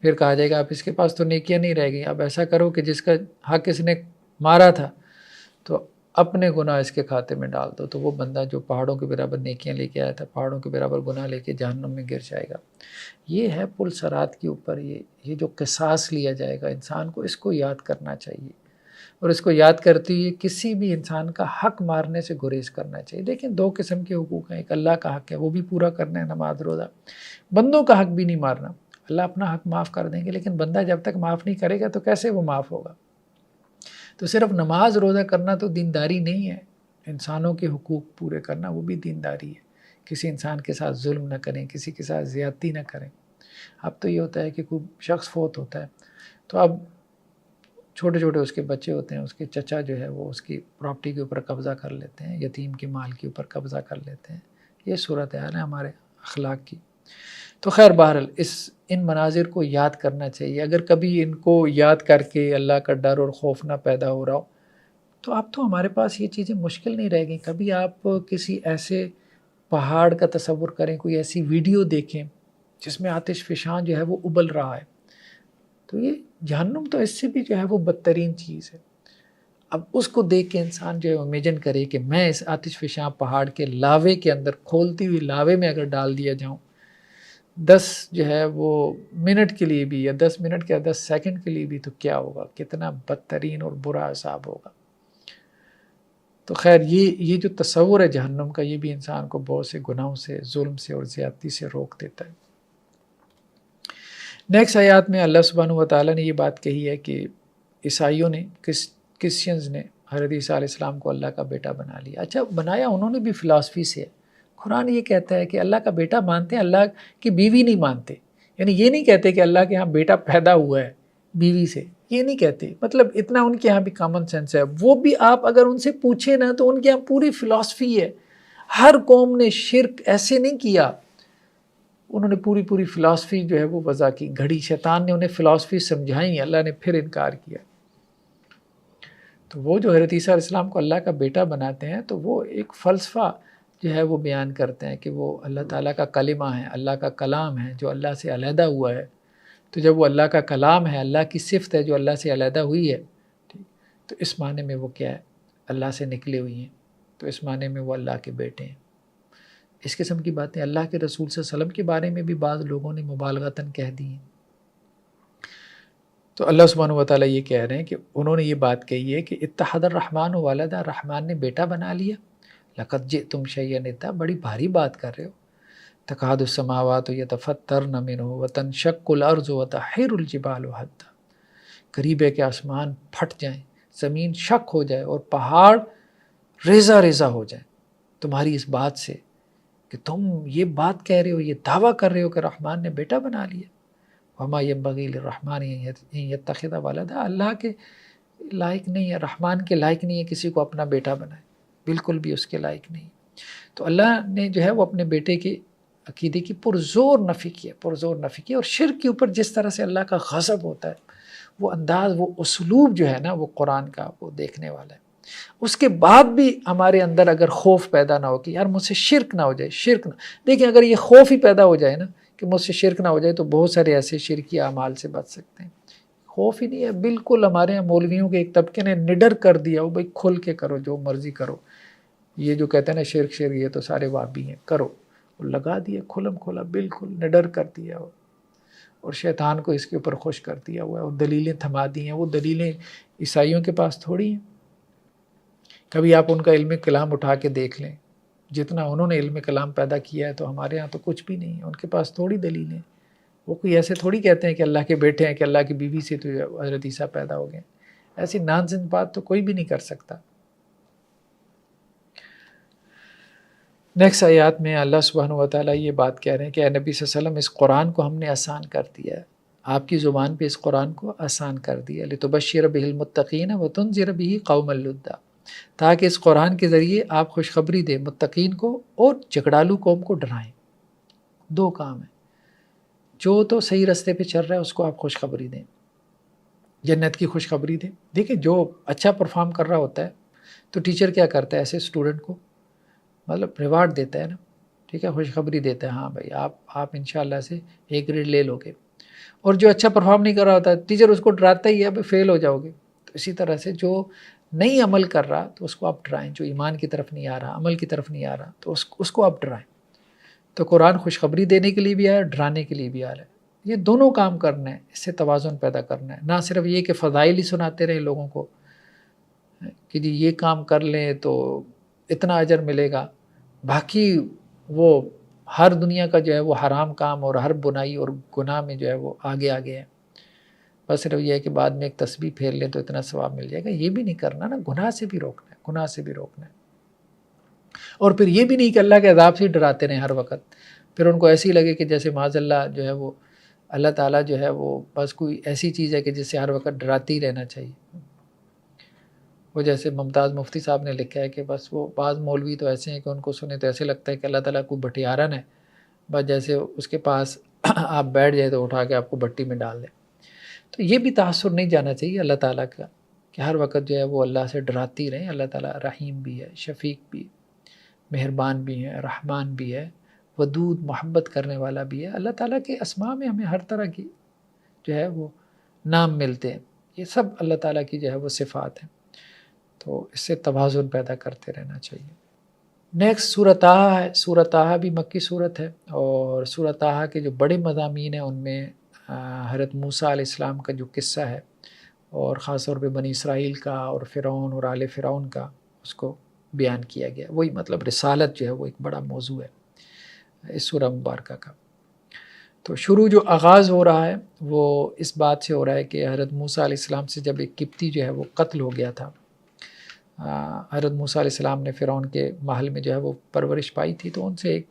پھر کہا جائے گا اب اس کے پاس تو نیکیاں نہیں رہ گئی، اب ایسا کرو کہ جس کا حق اس نے مارا تھا تو اپنے گناہ اس کے کھاتے میں ڈال دو، تو وہ بندہ جو پہاڑوں کے برابر نیکیاں لے کے آیا تھا پہاڑوں کے برابر گناہ لے کے جہنم میں گر جائے گا۔ یہ ہے پل صراط کے اوپر یہ جو قصاص لیا جائے گا، انسان کو اس کو یاد کرنا چاہیے، اور اس کو یاد کرتے ہوئے کسی بھی انسان کا حق مارنے سے گریز کرنا چاہیے۔ لیکن دو قسم کے حقوق ہیں، ایک اللہ کا حق ہے وہ بھی پورا کرنا ہے، نماز روزہ، بندوں کا حق بھی نہیں مارنا۔ اللہ اپنا حق معاف کر دیں گے، لیکن بندہ جب تک معاف نہیں کرے گا تو کیسے وہ معاف ہوگا؟ تو صرف نماز روزہ کرنا تو دینداری نہیں ہے، انسانوں کے حقوق پورے کرنا وہ بھی دینداری ہے۔ کسی انسان کے ساتھ ظلم نہ کریں، کسی کے ساتھ زیادتی نہ کریں۔ اب تو یہ ہوتا ہے کہ کوئی شخص فوت ہوتا ہے تو اب چھوٹے چھوٹے اس کے بچے ہوتے ہیں، اس کے چچا جو ہے وہ اس کی پراپرٹی کے اوپر قبضہ کر لیتے ہیں، یتیم کے مال کے اوپر قبضہ کر لیتے ہیں۔ یہ صورتحال ہے ہمارے اخلاق کی۔ تو خیر بہرحال ان مناظر کو یاد کرنا چاہیے۔ اگر کبھی ان کو یاد کر کے اللہ کا ڈر اور خوف نہ پیدا ہو رہا ہو تو اب تو ہمارے پاس یہ چیزیں مشکل نہیں رہ گئیں۔ کبھی آپ کسی ایسے پہاڑ کا تصور کریں، کوئی ایسی ویڈیو دیکھیں جس میں آتش فشاں جو ہے وہ ابل رہا ہے، تو یہ جہنم تو اس سے بھی جو ہے وہ بدترین چیز ہے۔ اب اس کو دیکھ کے انسان جو ہے امیجن کرے کہ میں اس آتش فشاں پہاڑ کے لاوے کے اندر کھولتی ہوئی لاوے میں اگر ڈال دیا جاؤں 10 جو ہے وہ منٹ کے لیے بھی، یا 10 منٹ یا 10 سیکنڈ کے لیے بھی، تو کیا ہوگا، کتنا بدترین اور برا عذاب ہوگا۔ تو خیر یہ جو تصور ہے جہنم کا، یہ بھی انسان کو بہت سے گناہوں سے، ظلم سے اور زیادتی سے روک دیتا ہے۔ نیکسٹ آیات میں اللہ سبحانہ و تعالیٰ نے یہ بات کہی ہے کہ عیسائیوں نے، کرسچنز نے حضرت عیسیٰ علیہ السلام کو اللہ کا بیٹا بنا لیا۔ اچھا، بنایا انہوں نے بھی فلاسفی سے ہے۔ قرآن یہ کہتا ہے کہ اللہ کا بیٹا مانتے ہیں، اللہ کی بیوی نہیں مانتے۔ یعنی یہ نہیں کہتے کہ اللہ کے ہاں بیٹا پیدا ہوا ہے بیوی سے، یہ نہیں کہتے۔ مطلب اتنا ان کے ہاں بھی کامن سینس ہے۔ وہ بھی آپ اگر ان سے پوچھیں نا تو ان کے ہاں پوری فلاسفی ہے۔ ہر قوم نے شرک ایسے نہیں کیا، انہوں نے پوری فلاسفی جو ہے وہ وضع کی، گھڑی شیطان نے انہیں فلاسفی سمجھائی، اللہ نے پھر انکار کیا۔ تو وہ جو حضرت عیسیٰ علیہ السلام کو اللہ کا بیٹا بناتے ہیں تو وہ ایک فلسفہ جو ہے وہ بیان کرتے ہیں کہ وہ اللہ تعالیٰ کا کلمہ ہے، اللہ کا کلام ہے جو اللہ سے علیحدہ ہوا ہے۔ تو جب وہ اللہ کا کلام ہے، اللہ کی صفت ہے جو اللہ سے علیحدہ ہوئی ہے، تو اس معنی میں وہ کیا ہے، اللہ سے نکلے ہوئی ہیں، تو اس معنی میں وہ اللہ کے بیٹے ہیں۔ اس قسم کی باتیں اللہ کے رسول صلی اللہ علیہ وسلم کے بارے میں بھی بعض لوگوں نے مبالغتاً کہہ دی ہیں۔ تو اللہ سبحانہ و تعالیٰ یہ کہہ رہے ہیں کہ انہوں نے یہ بات کہی ہے کہ اتخذ الرحمن ولدا، رحمان نے بیٹا بنا لیا۔ لقد جئتم شیئا ادا، بڑی بھاری بات کر رہے ہو۔ تکاد السماوات یتفطرن منہ وتنشق الارض وتخر الجبال ہدا، قریب ہے کہ آسمان پھٹ جائیں، زمین شق ہو جائے اور پہاڑ ریزہ ریزہ ہو جائیں تمہاری اس بات سے کہ تم یہ بات کہہ رہے ہو، یہ دعویٰ کر رہے ہو کہ رحمان نے بیٹا بنا لیا۔ وما ينبغي للرحمن ان يتخذ ولدا، اللہ کے لائق نہیں ہے، رحمان کے لائق نہیں ہے کسی کو اپنا بیٹا بنائے، بالکل بھی اس کے لائق نہیں۔ تو اللہ نے جو ہے وہ اپنے بیٹے کے عقیدے کی پرزور نفی کی، اور شرک کے اوپر جس طرح سے اللہ کا غضب ہوتا ہے، وہ انداز، وہ اسلوب جو ہے نا وہ قرآن کا وہ دیکھنے والا ہے۔ اس کے بعد بھی ہمارے اندر اگر خوف پیدا نہ ہو کہ یار مجھ سے شرک نہ ہو جائے، شرک نہ، دیکھیں اگر یہ خوف ہی پیدا ہو جائے نا کہ مجھ سے شرک نہ ہو جائے، تو بہت سارے ایسے شرکی اعمال سے بچ سکتے ہیں۔ خوف ہی نہیں ہے بالکل۔ ہمارے یہاں مولویوں کے ایک طبقے نے نڈر کر دیا ہو، بھائی کھل کے کرو جو مرضی کرو، یہ جو کہتے ہیں نا شرک یہ تو سارے وابی ہیں، کرو، وہ لگا دیا کھلم کھلا، بالکل نڈر کر دیا ہو، اور شیطان کو اس کے اوپر خوش کر دیا ہوا ہے، اور دلیلیں تھما دی ہیں۔ وہ دلیلیں عیسائیوں کے پاس تھوڑی ہیں۔ کبھی آپ ان کا علم کلام اٹھا کے دیکھ لیں، جتنا انہوں نے علم کلام پیدا کیا ہے تو ہمارے ہاں تو کچھ بھی نہیں ہے، ان کے پاس تھوڑی دلیلیں۔ وہ کوئی ایسے تھوڑی کہتے ہیں کہ اللہ کے بیٹے ہیں کہ اللہ کی بیوی سے تو حضرت عیسیٰ پیدا ہو گئے، ایسی نانسنس بات تو کوئی بھی نہیں کر سکتا۔ نیکسٹ آیات میں اللہ سبحانہ و تعالیٰ یہ بات کہہ رہے ہیں کہ اے نبی صلی اللہ علیہ وسلم، اس قرآن کو ہم نے آسان کر دیا ہے، آپ کی زبان پہ اس قرآن کو آسان کر دیا، لِتُبَشِّرَ بِهِ الْمُتَّقِينَ وَتُنذِرَ بِهِ قَوْمًا لُدًّا، تاکہ اس قرآن کے ذریعے آپ خوشخبری دیں متقین کو اور جھگڑالو قوم کو ڈرائیں۔ دو کام ہیں، جو تو صحیح رستے پہ چل رہا ہے اس کو آپ خوشخبری دیں، جنت کی خوشخبری دیں۔ دیکھیں جو اچھا پرفارم کر رہا ہوتا ہے تو ٹیچر کیا کرتا ہے ایسے اسٹوڈنٹ کو، مطلب ریوارڈ دیتا ہے نا، ٹھیک ہے، خوشخبری دیتا ہے، ہاں بھائی آپ انشاءاللہ سے ایک گریڈ لے لو گے۔ اور جو اچھا پرفارم نہیں کر رہا ہوتا ٹیچر اس کو ڈراتا ہی ہے، اب فیل ہو جاؤ گے۔ تو اسی طرح سے جو نہیں عمل کر رہا تو اس کو آپ ڈرائیں، جو ایمان کی طرف نہیں آ رہا، عمل کی طرف نہیں آ رہا تو اس کو آپ ڈرائیں۔ تو قرآن خوشخبری دینے کے لیے بھی آیا، ڈرانے کے لیے بھی آیا ہے، یہ دونوں کام کرنا ہے، اس سے توازن پیدا کرنا ہے، نہ صرف یہ کہ فضائل ہی سناتے رہے لوگوں کو کہ جی یہ کام کر لیں تو اتنا اجر ملے گا، باقی وہ ہر دنیا کا جو ہے وہ حرام کام اور ہر بنائی اور گناہ میں جو ہے وہ آگے آگے ہے، بس صرف یہ ہے کہ بعد میں ایک تسبیح پھیر لیں تو اتنا ثواب مل جائے گا، یہ بھی نہیں کرنا نا، گناہ سے بھی روکنا ہے، گناہ سے بھی روکنا ہے۔ اور پھر یہ بھی نہیں کہ اللہ کے عذاب سے ڈراتے رہیں ہر وقت، پھر ان کو ایسی لگے کہ جیسے معاذ اللہ جو ہے وہ اللہ تعالیٰ جو ہے وہ بس کوئی ایسی چیز ہے کہ جس سے ہر وقت ڈراتے ہی رہنا چاہیے۔ وہ جیسے ممتاز مفتی صاحب نے لکھا ہے کہ بس وہ بعض مولوی تو ایسے ہیں کہ ان کو سنے تو ایسے لگتا ہے کہ اللہ تعالیٰ کو بھٹیارن ہے، بس جیسے اس کے پاس آپ بیٹھ جائے تو اٹھا کے آپ کو بھٹی میں ڈال دیں۔ تو یہ بھی تاثر نہیں جانا چاہیے اللہ تعالیٰ کا کہ ہر وقت جو ہے وہ اللہ سے ڈراتی رہیں۔ اللہ تعالیٰ رحیم بھی ہے، شفیق بھی، مہربان بھی ہے، رحمان بھی ہے، ودود محبت کرنے والا بھی ہے۔ اللہ تعالیٰ کے اسماء میں ہمیں ہر طرح کی جو ہے وہ نام ملتے ہیں، یہ سب اللہ تعالیٰ کی جو ہے وہ صفات ہیں، تو اس سے توازن پیدا کرتے رہنا چاہیے۔ نیکسٹ سورۃ طٰہٰ ہے۔ سورۃ طٰہٰ بھی مکی صورت ہے، اور سورۃ طٰہٰ کے جو بڑے مضامین ہیں ان میں حضرت موسیٰ علیہ السلام کا جو قصہ ہے، اور خاص طور پہ بنی اسرائیل کا اور فرعون اور آل فرعون کا، اس کو بیان کیا گیا۔ وہی مطلب رسالت جو ہے وہ ایک بڑا موضوع ہے اس سورہ مبارکہ کا۔ تو شروع جو آغاز ہو رہا ہے وہ اس بات سے ہو رہا ہے کہ حضرت موسیٰ علیہ السلام سے جب ایک قبطی جو ہے وہ قتل ہو گیا تھا، حضرت موسیٰ علیہ السلام نے فرعون کے محل میں جو ہے وہ پرورش پائی تھی، تو ان سے ایک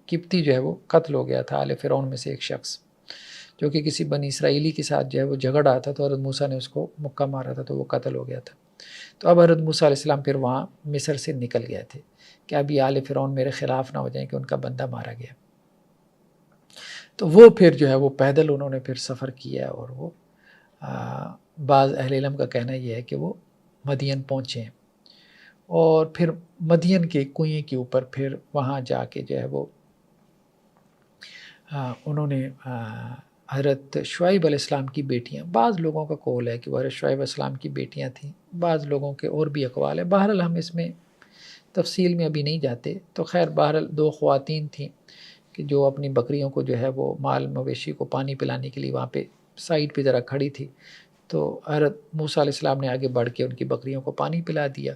قبطی جو ہے وہ قتل ہو گیا تھا، آل فرعون میں سے ایک شخص جو کہ کسی بنی اسرائیلی کے ساتھ جو ہے وہ جھگڑ رہا تھا، تو حضرت موسیٰ نے اس کو مکہ مارا تھا تو وہ قتل ہو گیا تھا۔ تو اب حضرت موسیٰ علیہ السلام پھر وہاں مصر سے نکل گئے تھے کہ اب یہ آل فرعون میرے خلاف نہ ہو جائیں کہ ان کا بندہ مارا گیا۔ تو وہ پھر جو ہے وہ پیدل انہوں نے پھر سفر کیا، اور وہ بعض اہل علم کا کہنا یہ ہے کہ وہ مدین پہنچے ہیں، اور پھر مدین کے کنویں کے اوپر پھر وہاں جا کے جو ہے وہ انہوں نے حضرت شعیب علیہ السلام کی بیٹیاں، بعض لوگوں کا قول ہے کہ وہ حضرت شعیب علیہ السلام کی بیٹیاں تھیں، بعض لوگوں کے اور بھی اقوال ہے، بہرحال ہم اس میں تفصیل میں ابھی نہیں جاتے۔ تو خیر بہرحال دو خواتین تھیں کہ جو اپنی بکریوں کو جو ہے وہ مال مویشی کو پانی پلانے کے لیے وہاں پہ سائڈ پہ ذرا کھڑی تھی، تو حضرت موسیٰ علیہ السلام نے آگے بڑھ کے ان کی بکریوں کو پانی پلا دیا۔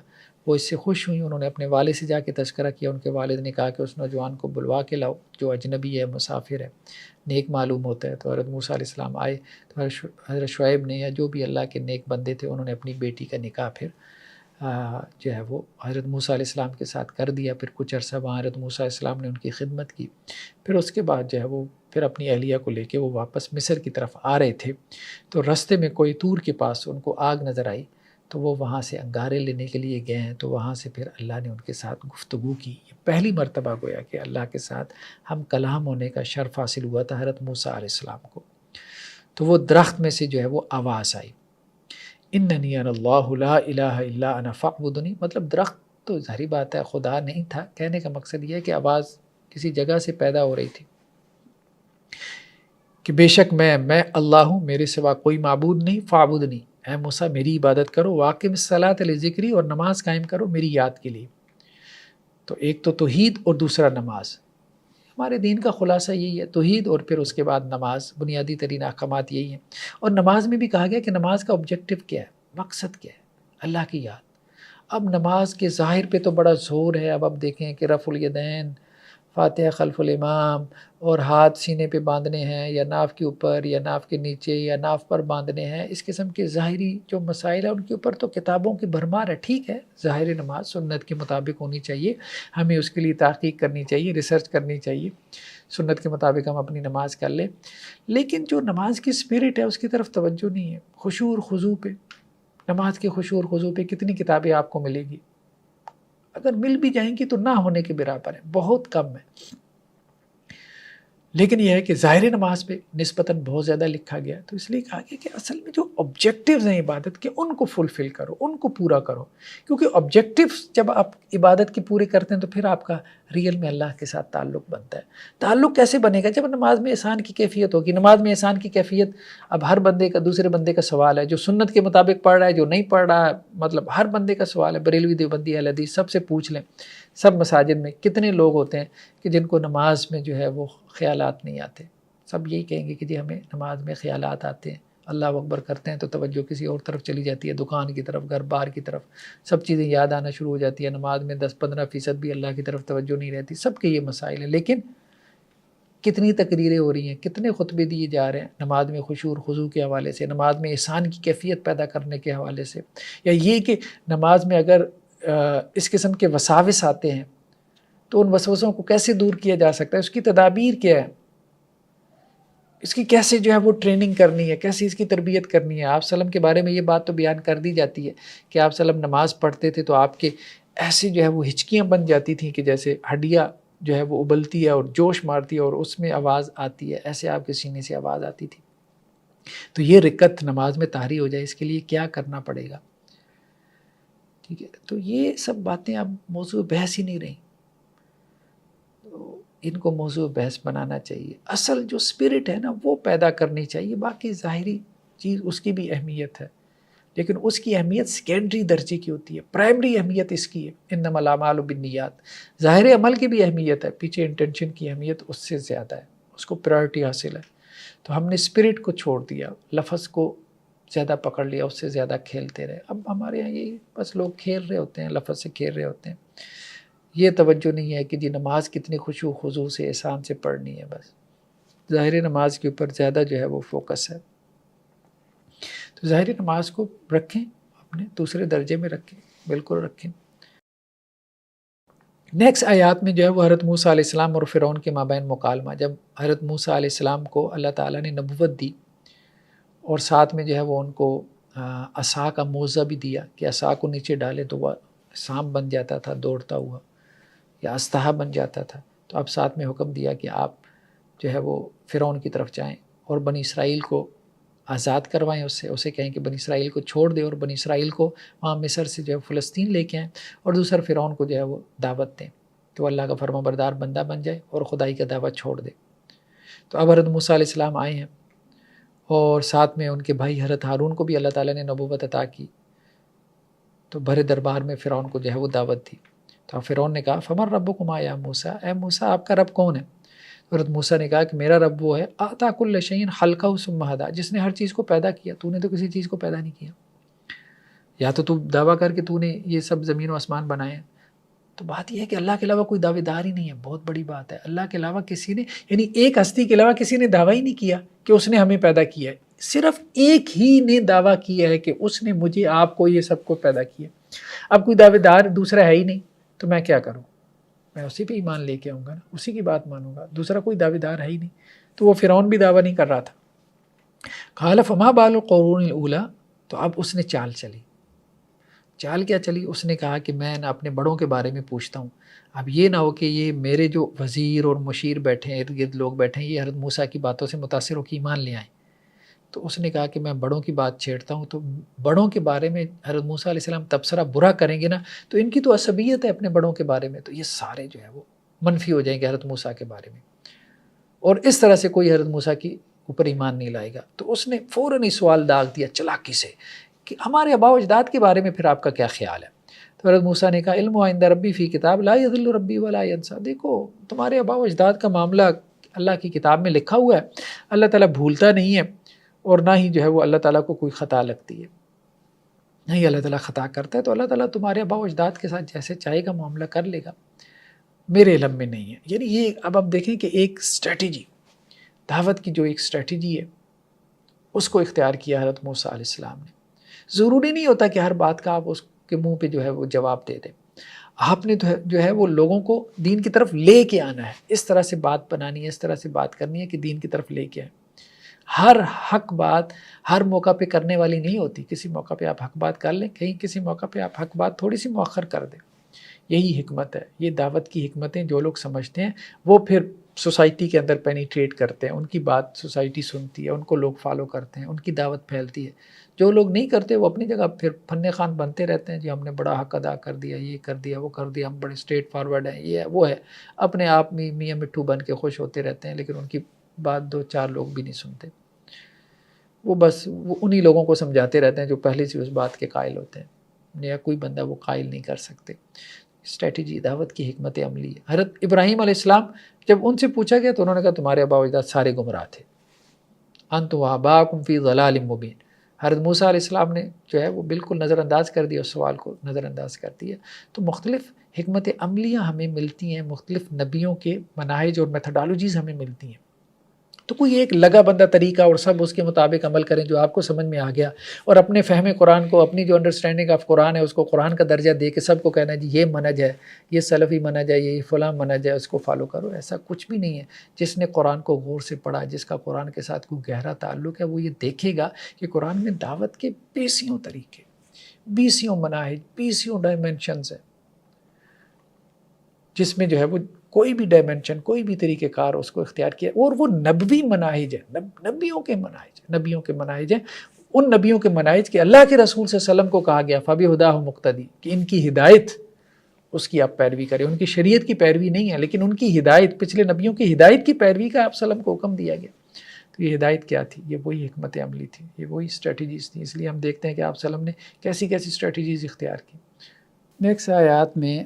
وہ اس سے خوش ہوئیں، انہوں نے اپنے والد سے جا کے تذکرہ کیا، ان کے والد نے کہا کہ اس نوجوان کو بلوا کے لاؤ جو اجنبی ہے، مسافر ہے، نیک معلوم ہوتا ہے۔ تو حضرت موسیٰ علیہ السلام آئے، تو حضرت شعیب نے یا جو بھی اللہ کے نیک بندے تھے انہوں نے اپنی بیٹی کا نکاح پھر جو ہے وہ حضرت موسیٰ علیہ السلام کے ساتھ کر دیا۔ پھر کچھ عرصہ وہاں حضرت موسیٰ علیہ السلام نے ان کی خدمت کی، پھر اس کے بعد جو ہے وہ پھر اپنی اہلیہ کو لے کے وہ واپس مصر کی طرف آ رہے تھے، تو رستے میں کوئی طور کے پاس ان کو آگ نظر آئی، تو وہ وہاں سے انگارے لینے کے لیے گئے ہیں، تو وہاں سے پھر اللہ نے ان کے ساتھ گفتگو کی۔ یہ پہلی مرتبہ گویا کہ اللہ کے ساتھ ہم کلام ہونے کا شرف حاصل ہوا تھا حضرت موسیٰ علیہ السلام کو۔ تو وہ درخت میں سے جو ہے وہ آواز آئی، اننی انا اللہ لا الہ الا انا فاعبدنی، مطلب درخت تو ظاہری بات ہے خدا نہیں تھا، کہنے کا مقصد یہ ہے کہ آواز کسی جگہ سے پیدا ہو رہی تھی کہ بے شک میں اللہ ہوں، میرے سوا کوئی معبود نہیں، فاعبدنی، اے موسیٰ میری عبادت کرو، واقم الصلاۃ لذکری، اور نماز قائم کرو میری یاد کے لیے۔ تو ایک تو توحید اور دوسرا نماز، ہمارے دین کا خلاصہ یہی ہے، توحید اور پھر اس کے بعد نماز، بنیادی ترین احکامات یہی ہیں۔ اور نماز میں بھی کہا گیا کہ نماز کا آبجیکٹو کیا ہے، مقصد کیا ہے، اللہ کی یاد۔ اب نماز کے ظاہر پہ تو بڑا زور ہے، اب دیکھیں کہ رفع الیدین فاتحہ خلف الامام، اور ہاتھ سینے پہ باندھنے ہیں یا ناف کے اوپر یا ناف کے نیچے یا ناف پر باندھنے ہیں، اس قسم کے ظاہری جو مسائل ہیں ان کے اوپر تو کتابوں کی بھرمار ہے. ٹھیک ہے، ظاہر نماز سنت کے مطابق ہونی چاہیے، ہمیں اس کے لیے تحقیق کرنی چاہیے، ریسرچ کرنی چاہیے، سنت کے مطابق ہم اپنی نماز کر لیں. لیکن جو نماز کی اسپرٹ ہے اس کی طرف توجہ نہیں ہے. خشوع اور خضوع پہ، نماز کے خشوع اور خضوع پہ کتنی کتابیں آپ کو ملے گی؟ اگر مل بھی جائیں گی تو نہ ہونے کے برابر ہے، بہت کم ہے. لیکن یہ ہے کہ ظاہر نماز پہ نسبتاً بہت زیادہ لکھا گیا، تو اس لیے کہا گیا کہ اصل میں جو آبجیکٹیوز ہیں عبادت کے ان کو فلفل کرو، ان کو پورا کرو. کیونکہ آبجیکٹیوز جب آپ عبادت کی پوری کرتے ہیں تو پھر آپ کا ریئل میں اللہ کے ساتھ تعلق بنتا ہے. تعلق کیسے بنے گا؟ جب نماز میں احسان کی کیفیت ہوگی. نماز میں احسان کی کیفیت اب ہر بندے کا، دوسرے بندے کا سوال ہے، جو سنت کے مطابق پڑھ رہا ہے، جو نہیں پڑھ رہا ہے، مطلب ہر بندے کا سوال ہے. بریلوی، دیوبندی، اہل حدیث سب سے پوچھ لیں، سب مساجد میں کتنے لوگ ہوتے ہیں کہ جن کو نماز میں جو ہے وہ خیالات نہیں آتے؟ سب یہی کہیں گے کہ جی ہمیں نماز میں خیالات آتے ہیں. اللہ اکبر کرتے ہیں تو توجہ کسی اور طرف چلی جاتی ہے، دکان کی طرف، گھر بار کی طرف، سب چیزیں یاد آنا شروع ہو جاتی ہے. نماز میں 10-15% بھی اللہ کی طرف توجہ نہیں رہتی. سب کے یہ مسائل ہیں. لیکن کتنی تقریریں ہو رہی ہیں، کتنے خطبے دیے جا رہے ہیں نماز میں خشوع اور خضوع کے حوالے سے، نماز میں احسان کی کیفیت پیدا کرنے کے حوالے سے، یا یہ کہ نماز میں اگر اس قسم کے وساوس آتے ہیں تو ان وسوسوں کو کیسے دور کیا جا سکتا ہے، اس کی تدابیر کیا ہے، اس کی کیسے جو ہے وہ ٹریننگ کرنی ہے، کیسے اس کی تربیت کرنی ہے. آپ سلم کے بارے میں یہ بات تو بیان کر دی جاتی ہے کہ آپ سلم نماز پڑھتے تھے تو آپ کے ایسے جو ہے وہ ہچکیاں بن جاتی تھیں کہ جیسے ہڈیاں جو ہے وہ ابلتی ہے اور جوش مارتی ہے اور اس میں آواز آتی ہے، ایسے آپ کے سینے سے آواز آتی تھی. تو یہ رکت نماز میں طاری ہو جائے، اس کے لیے کیا کرنا پڑے گا؟ ٹھیک ہے، تو یہ سب باتیں اب موضوع بحث ہی نہیں رہیں، تو ان کو موضوع بحث بنانا چاہیے. اصل جو اسپرٹ ہے نا وہ پیدا کرنی چاہیے. باقی ظاہری چیز اس کی بھی اہمیت ہے، لیکن اس کی اہمیت سیکنڈری درجے کی ہوتی ہے. پرائمری اہمیت اس کی ہے، انما الاعمال بالنیات. ظاہر عمل کی بھی اہمیت ہے، پیچھے انٹینشن کی اہمیت اس سے زیادہ ہے، اس کو پرائرٹی حاصل ہے. تو ہم نے اسپرٹ کو چھوڑ دیا، لفظ کو زیادہ پکڑ لیا، اس سے زیادہ کھیلتے رہے. اب ہمارے یہاں یہی بس لوگ کھیل رہے ہوتے ہیں، لفظ سے کھیل رہے ہوتے ہیں. یہ توجہ نہیں ہے کہ جی نماز کتنی خشوع خضوع سے، احسان سے پڑھنی ہے. بس ظاہر نماز کے اوپر زیادہ جو ہے وہ فوکس ہے. تو ظاہر نماز کو رکھیں، اپنے دوسرے درجے میں رکھیں، بالکل رکھیں. نیکسٹ آیات میں جو ہے وہ حضرت موسیٰ علیہ السلام اور فرعون کے مابین مکالمہ. جب حضرت موسیٰ علیہ السلام کو اللہ تعالیٰ نے نبوت دی اور ساتھ میں جو ہے وہ ان کو عصا کا موزہ بھی دیا کہ عصا کو نیچے ڈالے تو وہ سانپ بن جاتا تھا دوڑتا ہوا، یا استہا بن جاتا تھا. تو اب ساتھ میں حکم دیا کہ آپ جو ہے وہ فرعون کی طرف جائیں اور بنی اسرائیل کو آزاد کروائیں، اسے کہیں کہ بنی اسرائیل کو چھوڑ دے اور بنی اسرائیل کو وہاں مصر سے جو ہے فلسطین لے کے آئیں، اور دوسرا فرعون کو جو ہے وہ دعوت دیں کہ وہ اللہ کا فرما بردار بندہ بن جائے اور خدائی کا دعوت چھوڑ دے. تو اب حضرت موسیٰ علیہ السلام آئے ہیں اور ساتھ میں ان کے بھائی حضرت ہارون کو بھی اللہ تعالیٰ نے نبوت عطا کی. تو بھرے دربار میں فرعون کو جو ہے وہ دعوت دی. تو فرعون نے کہا فمن ربکما یا موسیٰ، اے موسیٰ آپ کا رب کون ہے؟ حضرت موسیٰ نے کہا کہ میرا رب وہ ہے آتا کل شیء خلقہ ثم ہدی، جس نے ہر چیز کو پیدا کیا. تو نے تو کسی چیز کو پیدا نہیں کیا، یا تو دعویٰ کر کے تو نے یہ سب زمین و آسمان بنائے. تو بات یہ ہے کہ اللہ کے علاوہ کوئی دعوے دار ہی نہیں ہے. بہت بڑی بات ہے. اللہ کے علاوہ کسی نے، یعنی ایک ہستی کے علاوہ کسی نے دعویٰ ہی نہیں کیا کہ اس نے ہمیں پیدا کیا ہے. صرف ایک ہی نے دعویٰ کیا ہے کہ اس نے مجھے، آپ کو، یہ سب کو پیدا کیا. اب کوئی دعوے دار دوسرا ہے ہی نہیں تو میں کیا کروں؟ میں اسی پہ ایمان لے کے آؤں گا نا، اسی کی بات مانوں گا. دوسرا کوئی دعوے دار ہے ہی نہیں. تو وہ فرعون بھی دعویٰ نہیں کر رہا تھا. قال فما بال القرون الاولی، تو اب اس نے چال چلی. چال کیا چلی؟ اس نے کہا کہ میں اپنے بڑوں کے بارے میں پوچھتا ہوں. اب یہ نہ ہو کہ یہ میرے جو وزیر اور مشیر بیٹھے ہیں، ارد گرد لوگ بیٹھے ہیں، یہ حضرت موسیٰ کی باتوں سے متاثر ہو کے ایمان لے آئیں. تو اس نے کہا کہ میں بڑوں کی بات چھیڑتا ہوں، تو بڑوں کے بارے میں حضرت موسیٰ علیہ السلام تبصرہ برا کریں گے نا، تو ان کی تو عصبیت ہے اپنے بڑوں کے بارے میں، تو یہ سارے جو ہے وہ منفی ہو جائیں گے حضرت موسیٰ کے بارے میں، اور اس طرح سے کوئی حضرت موسیٰ کی اوپر ایمان نہیں لائے گا. تو اس نے فوراً ہی سوال داغ دیا چلاکی سے کہ ہمارے آباء و اجداد کے بارے میں پھر آپ کا کیا خیال ہے؟ تو حضرت موسیٰ نے کہا علم عند ربی فی کتاب لا یضل ربی ولا ینسیٰ. دیکھو تمہارے آباء و اجداد کا معاملہ اللہ کی کتاب میں لکھا ہوا ہے، اللہ تعالیٰ بھولتا نہیں ہے، اور نہ ہی جو ہے وہ اللہ تعالیٰ کو کوئی خطا لگتی ہے، نہیں اللہ تعالیٰ خطا کرتا ہے. تو اللہ تعالیٰ تمہارے آباء و اجداد کے ساتھ جیسے چاہے گا معاملہ کر لے گا. میرے علم میں نہیں ہے. یعنی یہ اب آپ دیکھیں کہ ایک اسٹریٹجی، دعوت کی جو ایک اسٹریٹجی ہے اس کو اختیار کیا حضرت موسیٰ علیہ السلام نے. ضروری نہیں ہوتا کہ ہر بات کا آپ اس کے منہ پہ جو ہے وہ جواب دے دیں. آپ نے جو ہے وہ لوگوں کو دین کی طرف لے کے آنا ہے، اس طرح سے بات بنانی ہے، اس طرح سے بات کرنی ہے کہ دین کی طرف لے کے آئیں. ہر حق بات ہر موقع پہ کرنے والی نہیں ہوتی. کسی موقع پہ آپ حق بات کر لیں، کہیں کسی موقع پہ آپ حق بات تھوڑی سی مؤخر کر دیں. یہی حکمت ہے. یہ دعوت کی حکمتیں جو لوگ سمجھتے ہیں وہ پھر سوسائٹی کے اندر پینیٹریٹ کرتے ہیں، ان کی بات سوسائٹی سنتی ہے، ان کو لوگ فالو کرتے ہیں، ان کی دعوت پھیلتی ہے. جو لوگ نہیں کرتے وہ اپنی جگہ پھر فن خوان بنتے رہتے ہیں، جی ہم نے بڑا حق ادا کر دیا، یہ کر دیا، وہ کر دیا، ہم بڑے اسٹریٹ فارورڈ ہیں، یہ ہے وہ ہے، اپنے آپ میں میاں مٹھو بن کے خوش ہوتے رہتے ہیں، لیکن ان کی بات دو چار لوگ بھی نہیں سنتے. وہ بس وہ انہی لوگوں کو سمجھاتے رہتے ہیں جو پہلے سے اس بات کے قائل ہوتے ہیں، یا کوئی بندہ وہ قائل نہیں کر سکتے. اسٹریٹجی دعوت کی حکمت عملی ہے. حضرت ابراہیم علیہ السلام جب ان سے پوچھا گیا تو انہوں نے کہا تمہارے آباء و اجداد سارے گمراہ تھے. انتم وآباؤکم فی ضلال مبین. حضرت موسیٰ علیہ السلام نے جو ہے وہ بالکل نظر انداز کر دیا، اس سوال کو نظر انداز کر دیا. تو مختلف حکمت عملیاں ہمیں ملتی ہیں، مختلف نبیوں کے مناہج اور میتھڈالوجیز ہمیں ملتی ہیں. تو کوئی ایک لگا بندہ طریقہ اور سب اس کے مطابق عمل کریں جو آپ کو سمجھ میں آ گیا، اور اپنے فہم قرآن کو، اپنی جو انڈرسٹینڈنگ آف قرآن ہے اس کو قرآن کا درجہ دے کے سب کو کہنا ہے جی یہ منہج ہے، یہ سلفی منہج ہے، یہ فلاں منہج ہے، اس کو فالو کرو. ایسا کچھ بھی نہیں ہے. جس نے قرآن کو غور سے پڑھا، جس کا قرآن کے ساتھ کوئی گہرا تعلق ہے، وہ یہ دیکھے گا کہ قرآن میں دعوت کے بیسیوں طریقے، بیسیوں مناہج، بیسیوں ڈائمینشنز ہیں، جس میں جو ہے وہ کوئی بھی ڈائمنشن، کوئی بھی طریقہ کار اس کو اختیار کیا، اور وہ نبوی مناہج ہے، نبیوں کے مناہج ہیں. ان نبیوں کے مناہج کے اللہ کے رسول صلی اللہ علیہ وسلم کو کہا گیا فَبِهُدَاهُ مُقْتَدِي، کہ ان کی ہدایت اس کی آپ پیروی کریں. ان کی شریعت کی پیروی نہیں ہے، لیکن ان کی ہدایت، پچھلے نبیوں کی ہدایت کی پیروی کا آپ وسلم کو حکم دیا گیا. تو یہ ہدایت کیا تھی؟ یہ وہی حکمت عملی تھی، یہ وہی اسٹریٹجیز تھی. اس لیے ہم دیکھتے ہیں کہ آپ وسلم نے کیسی کیسی اسٹریٹجیز اختیار کی. نیکسٹ آیات میں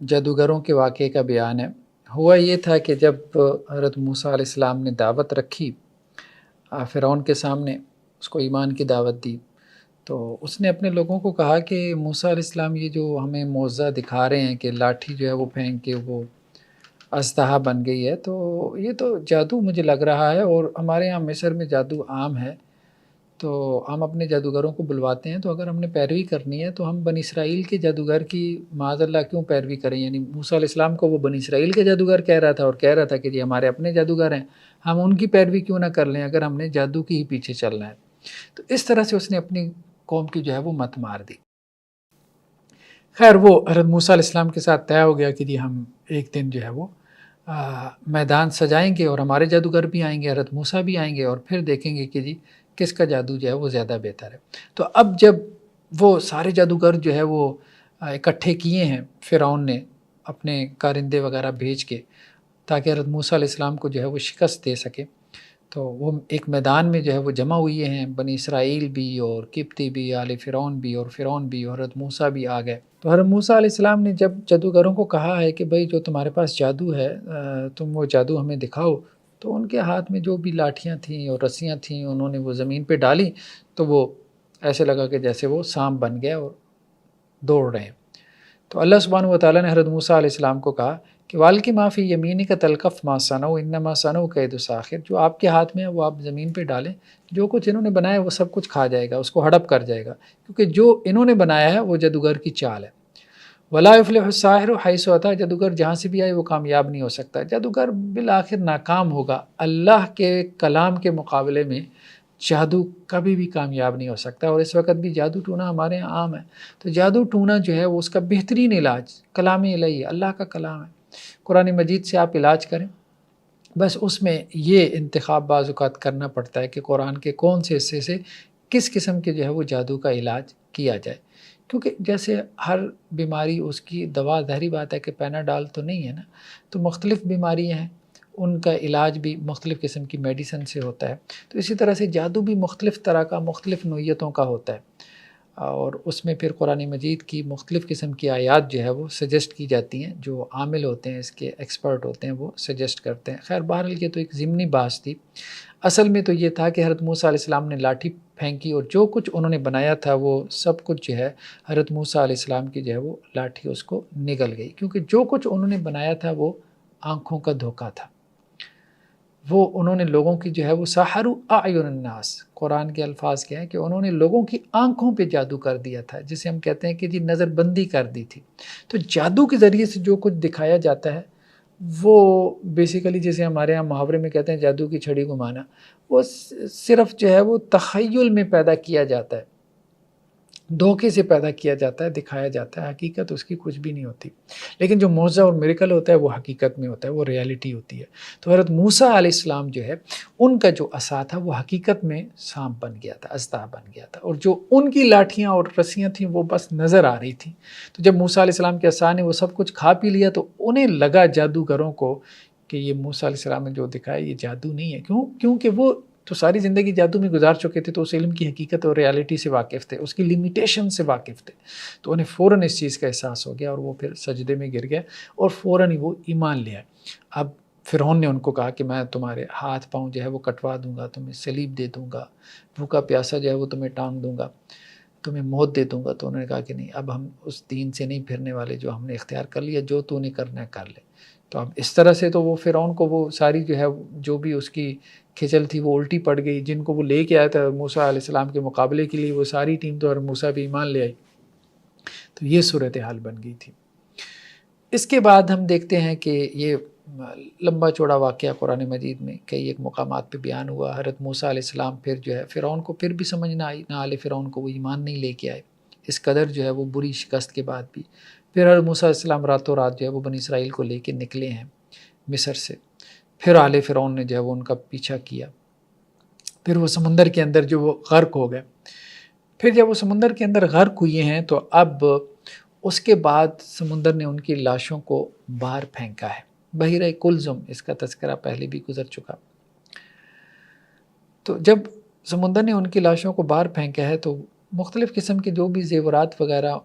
جادوگروں کے واقعے کا بیان ہے. ہوا یہ تھا کہ جب حضرت موسیٰ علیہ السلام نے دعوت رکھی فرعون کے سامنے، اس کو ایمان کی دعوت دی، تو اس نے اپنے لوگوں کو کہا کہ موسیٰ علیہ السلام یہ جو ہمیں معجزہ دکھا رہے ہیں کہ لاٹھی جو ہے وہ پھینک کے وہ اژدہا بن گئی ہے، تو یہ تو جادو مجھے لگ رہا ہے، اور ہمارے یہاں مصر میں جادو عام ہے، تو ہم اپنے جادوگروں کو بلواتے ہیں. تو اگر ہم نے پیروی کرنی ہے تو ہم بنی اسرائیل کے جادوگر کی معاذ اللہ کیوں پیروی کریں؟ یعنی موسیٰ علیہ السلام کو وہ بنی اسرائیل کے جادوگر کہہ رہا تھا، اور کہہ رہا تھا کہ جی ہمارے اپنے جادوگر ہیں، ہم ان کی پیروی کیوں نہ کر لیں اگر ہم نے جادو کی ہی پیچھے چلنا ہے. تو اس طرح سے اس نے اپنی قوم کی جو ہے وہ مت مار دی. خیر وہ حضرت موسیٰ علیہ السلام کے ساتھ طے ہو گیا کہ جی ہم ایک دن جو ہے وہ میدان سجائیں گے، اور ہمارے جادوگر بھی آئیں گے، حضرت موسیٰ بھی آئیں گے، اور پھر دیکھیں گے کہ جی کس کا جادو جو ہے وہ زیادہ بہتر ہے. تو اب جب وہ سارے جادوگر جو ہے وہ اکٹھے کیے ہیں فرعون نے اپنے کارندے وغیرہ بھیج کے، تاکہ حضرت موسیٰ علیہ السلام کو جو ہے وہ شکست دے سکے، تو وہ ایک میدان میں جو ہے وہ جمع ہوئے ہیں. بنی اسرائیل بھی اور قبطی بھی، آل فرعون بھی، اور فرعون بھی، اور حضرت موسیٰ بھی آ گئے. تو حضرت موسیٰ علیہ السلام نے جب جادوگروں کو کہا ہے کہ بھئی جو تمہارے پاس جادو ہے تم وہ جادو ہمیں دکھاؤ، تو ان کے ہاتھ میں جو بھی لاٹھیاں تھیں اور رسیاں تھیں انہوں نے وہ زمین پہ ڈالی، تو وہ ایسے لگا کہ جیسے وہ سانپ بن گیا اور دوڑ رہے ہیں. تو اللہ سبحانہ و تعالیٰ نے حضرت موسیٰ علیہ السلام کو کہا کہ والکی ما فی یمینک تلقف ما صنعوا انما صنعوا کید ساحر، جو آپ کے ہاتھ میں ہے وہ آپ زمین پہ ڈالیں، جو کچھ انہوں نے بنایا وہ سب کچھ کھا جائے گا، اس کو ہڑپ کر جائے گا، کیونکہ جو انہوں نے بنایا ہے وہ جادوگر کی چال ہے. ولا یفلح الساحر حیث اتی، جادوگر جہاں سے بھی آئے وہ کامیاب نہیں ہو سکتا. جادوگر بالآخر ناکام ہوگا. اللہ کے کلام کے مقابلے میں جادو کبھی بھی کامیاب نہیں ہو سکتا. اور اس وقت بھی جادو ٹونا ہمارے یہاں عام ہے. تو جادو ٹونا جو ہے وہ اس کا بہترین علاج کلام الہی، اللہ کا کلام ہے. قرآن مجید سے آپ علاج کریں، بس اس میں یہ انتخاب بعض اوقات کرنا پڑتا ہے کہ قرآن کے کون سے حصے سے کس قسم کے جو ہے وہ جادو کا علاج کیا جائے. کیونکہ جیسے ہر بیماری اس کی دوا، ظاہری بات ہے کہ پیناڈال تو نہیں ہے نا، تو مختلف بیماریاں ہیں، ان کا علاج بھی مختلف قسم کی میڈیسن سے ہوتا ہے. تو اسی طرح سے جادو بھی مختلف طرح کا، مختلف نوعیتوں کا ہوتا ہے، اور اس میں پھر قرآن مجید کی مختلف قسم کی آیات جو ہے وہ سجیسٹ کی جاتی ہیں. جو عامل ہوتے ہیں، اس کے ایکسپرٹ ہوتے ہیں، وہ سجیسٹ کرتے ہیں. خیر بہرحال یہ تو ایک ضمنی بحث تھی. اصل میں تو یہ تھا کہ حضرت موسیٰ علیہ السلام نے لاٹھی پھینکی اور جو کچھ انہوں نے بنایا تھا وہ سب کچھ جو ہے حضرت موسیٰ علیہ السلام کی جو ہے وہ لاٹھی اس کو نگل گئی، کیونکہ جو کچھ انہوں نے بنایا تھا وہ آنکھوں کا دھوکہ تھا۔ وہ انہوں نے لوگوں کی جو ہے وہ سحروا اعین الناس، قرآن کے الفاظ کیا ہے کہ انہوں نے لوگوں کی آنکھوں پہ جادو کر دیا تھا، جسے ہم کہتے ہیں کہ جی نظر بندی کر دی تھی۔ تو جادو کے ذریعے سے جو کچھ دکھایا جاتا ہے وہ بیسیکلی جیسے ہمارے ہاں محاورے میں کہتے ہیں جادو کی چھڑی گھمانا، وہ صرف جو ہے وہ تخیل میں پیدا کیا جاتا ہے، دھوکے سے پیدا کیا جاتا ہے، دکھایا جاتا ہے، حقیقت اس کی کچھ بھی نہیں ہوتی۔ لیکن جو معجزہ اور میریکل ہوتا ہے وہ حقیقت میں ہوتا ہے، وہ ریالٹی ہوتی ہے۔ تو حضرت موسیٰ علیہ السلام جو ہے ان کا جو عصا تھا وہ حقیقت میں سانپ بن گیا تھا، اژدہا بن گیا تھا، اور جو ان کی لاٹھیاں اور رسیاں تھیں وہ بس نظر آ رہی تھیں۔ تو جب موسیٰ علیہ السلام کے عصا نے وہ سب کچھ کھا پی لیا تو انہیں لگا جادوگروں کو کہ یہ موسیٰ علیہ السلام نے جو دکھایا یہ جادو نہیں ہے، کیونکہ وہ تو ساری زندگی جادو میں گزار چکے تھے، تو اس علم کی حقیقت اور ریالٹی سے واقف تھے، اس کی لمیٹیشن سے واقف تھے۔ تو انہیں فوراً اس چیز کا احساس ہو گیا اور وہ پھر سجدے میں گر گئے اور فوراً ہی وہ ایمان لے آئے۔ اب فرعون نے ان کو کہا کہ میں تمہارے ہاتھ پاؤں جو ہے وہ کٹوا دوں گا، تمہیں صلیب دے دوں گا، بھوکا پیاسا جو ہے وہ تمہیں ٹانگ دوں گا، تمہیں موت دے دوں گا۔ تو انہوں نے کہا کہ نہیں، اب ہم اس دین سے نہیں پھرنے والے جو ہم نے اختیار کر لیا، جو تو نہیں کرنا ہے کر لے۔ تو اب اس طرح سے تو وہ فرعون کو وہ ساری جو ہے جو بھی اس کی کھچل تھی وہ الٹی پڑ گئی، جن کو وہ لے کے آیا تھا موسیٰ علیہ السلام کے مقابلے کے لیے وہ ساری ٹیم تو موسیٰ بھی ایمان لے آئی۔ تو یہ صورتحال بن گئی تھی۔ اس کے بعد ہم دیکھتے ہیں کہ یہ لمبا چوڑا واقعہ قرآن مجید میں کئی ایک مقامات پہ بیان ہوا۔ حضرت موسیٰ علیہ السلام پھر جو ہے فرعون کو پھر بھی سمجھ نہ آئی، نہ آل فرعون کو وہ ایمان نہیں لے کے آئے، اس قدر جو ہے وہ بری شکست کے بعد بھی۔ پھر حضرت موسیٰ علیہ السلام راتوں رات جو ہے وہ بنی اسرائیل کو لے کے نکلے ہیں مصر سے۔ پھر آل فرعون نے جو ہے وہ ان کا پیچھا کیا، پھر وہ سمندر کے اندر جو وہ غرق ہو گئے۔ پھر جب وہ سمندر کے اندر غرق ہوئے ہیں تو اب اس کے بعد سمندر نے ان کی لاشوں کو باہر پھینکا ہے۔ بحیرہ کلزم، اس کا تذکرہ پہلے بھی گزر چکا۔ تو جب سمندر نے ان کی لاشوں کو باہر پھینکا ہے تو مختلف قسم کے جو بھی زیورات وغیرہ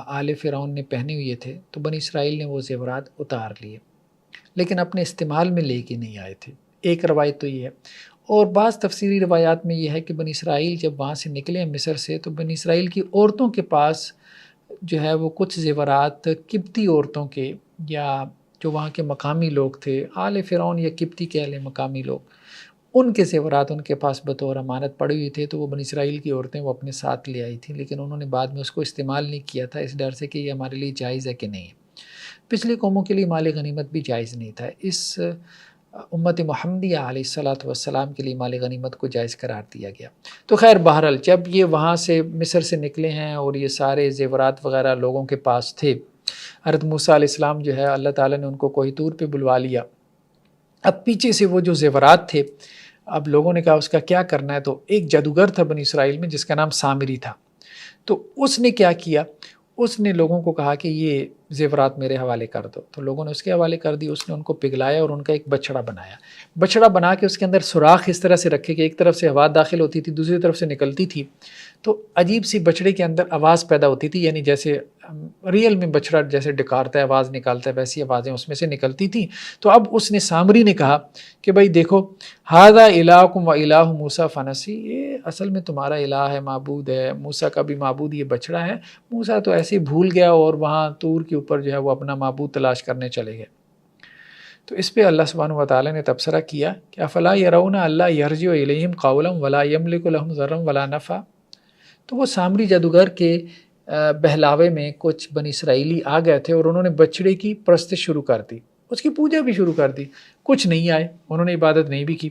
آل فرعون نے پہنے ہوئے تھے تو بنی اسرائیل نے وہ زیورات اتار لیے، لیکن اپنے استعمال میں لے کے نہیں آئے تھے۔ ایک روایت تو یہ ہے، اور بعض تفسیری روایات میں یہ ہے کہ بنی اسرائیل جب وہاں سے نکلے مصر سے تو بنی اسرائیل کی عورتوں کے پاس جو ہے وہ کچھ زیورات قبطی عورتوں کے یا جو وہاں کے مقامی لوگ تھے، آل فرعون یا قبطی کہہ لیں مقامی لوگ، ان کے زیورات ان کے پاس بطور امانت پڑے ہوئے تھے، تو وہ بنی اسرائیل کی عورتیں وہ اپنے ساتھ لے آئی تھیں، لیکن انہوں نے بعد میں اس کو استعمال نہیں کیا تھا اس ڈر سے کہ یہ ہمارے لیے جائز ہے کہ نہیں ہے۔ پچھلی قوموں کے لیے مال غنیمت بھی جائز نہیں تھا، اس امت محمدیہ علیہ الصلاۃ والسلام کے لیے مال غنیمت کو جائز قرار دیا گیا۔ تو خیر بہرحال جب یہ وہاں سے مصر سے نکلے ہیں اور یہ سارے زیورات وغیرہ لوگوں کے پاس تھے، حضرت موسیٰ علیہ السلام جو ہے اللہ تعالیٰ نے ان کو کوہ طور پہ بلوا لیا۔ اب پیچھے سے وہ جو زیورات تھے، اب لوگوں نے کہا اس کا کیا کرنا ہے، تو ایک جادوگر تھا بنی اسرائیل میں جس کا نام سامری تھا، تو اس نے کیا کیا، اس نے لوگوں کو کہا کہ یہ زیورات میرے حوالے کر دو، تو لوگوں نے اس کے حوالے کر دی۔ اس نے ان کو پگھلایا اور ان کا ایک بچڑا بنایا، بچڑا بنا کے اس کے اندر سوراخ اس طرح سے رکھے کہ ایک طرف سے ہوا داخل ہوتی تھی دوسری طرف سے نکلتی تھی، تو عجیب سی بچڑے کے اندر آواز پیدا ہوتی تھی، یعنی جیسے ریئل میں بچڑا جیسے ڈکارتا ہے آواز نکالتا ہے ویسی آوازیں اس میں سے نکلتی تھیں۔ تو اب اس نے سامری نے کہا کہ بھائی دیکھو، ھذا الہکم و الہ موسیٰ فنسی، یہ اصل میں تمہارا الہ ہے، معبود ہے، موسیٰ کا بھی معبود یہ بچڑا ہے، موسیٰ تو ایسے ہی بھول گیا اور وہاں طور کے اوپر جو ہے وہ اپنا معبود تلاش کرنے چلے گئے۔ تو اس پہ اللہ سبحانہ وتعالی نے تبصرہ کیا کہ افلا یرون اللہ یرجع الیہم قولا ولا یملک لہم ضرا ولا نفع۔ تو وہ سامری جادوگر کے بہلاوے میں کچھ بنی اسرائیلی آ گئے تھے اور انہوں نے بچڑے کی پرستش شروع کر دی، اس کی پوجا بھی شروع کر دی، کچھ نہیں آئے، انہوں نے عبادت نہیں بھی کی۔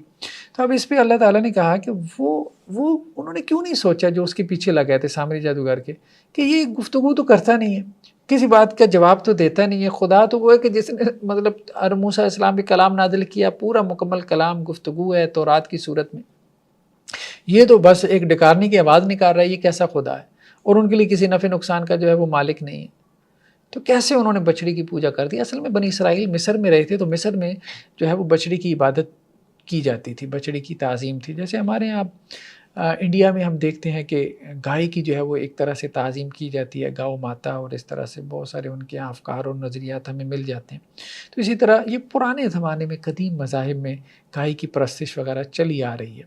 تو اب اس پہ اللہ تعالیٰ نے کہا کہ وہ انہوں نے کیوں نہیں سوچا جو اس کے پیچھے لگے تھے سامری جادوگر کے، کہ یہ گفتگو تو کرتا نہیں ہے، کسی بات کا جواب تو دیتا نہیں ہے، خدا تو وہ ہے کہ جس نے مطلب موسیٰ علیہ السلام پہ کلام نازل کیا، پورا مکمل کلام گفتگو ہے تورات کی صورت میں، یہ تو بس ایک ڈکارنے کی آواز نکال رہا ہے، یہ کیسا خدا ہے، اور ان کے لیے کسی نفع نقصان کا جو ہے وہ مالک نہیں ہے۔ تو کیسے انہوں نے بچڑی کی پوجا کر دی؟ اصل میں بنی اسرائیل مصر میں رہے تھے، تو مصر میں جو ہے وہ بچڑی کی عبادت کی جاتی تھی، بچڑی کی تعظیم تھی، جیسے ہمارے یہاں انڈیا میں ہم دیکھتے ہیں کہ گائے کی جو ہے وہ ایک طرح سے تعظیم کی جاتی ہے، گاؤ ماتا، اور اس طرح سے بہت سارے ان کے یہاں افکار اور نظریات ہمیں مل جاتے ہیں۔ تو اسی طرح یہ پرانے زمانے میں قدیم مذاہب میں گائے کی پرستش وغیرہ چلی آ رہی ہے۔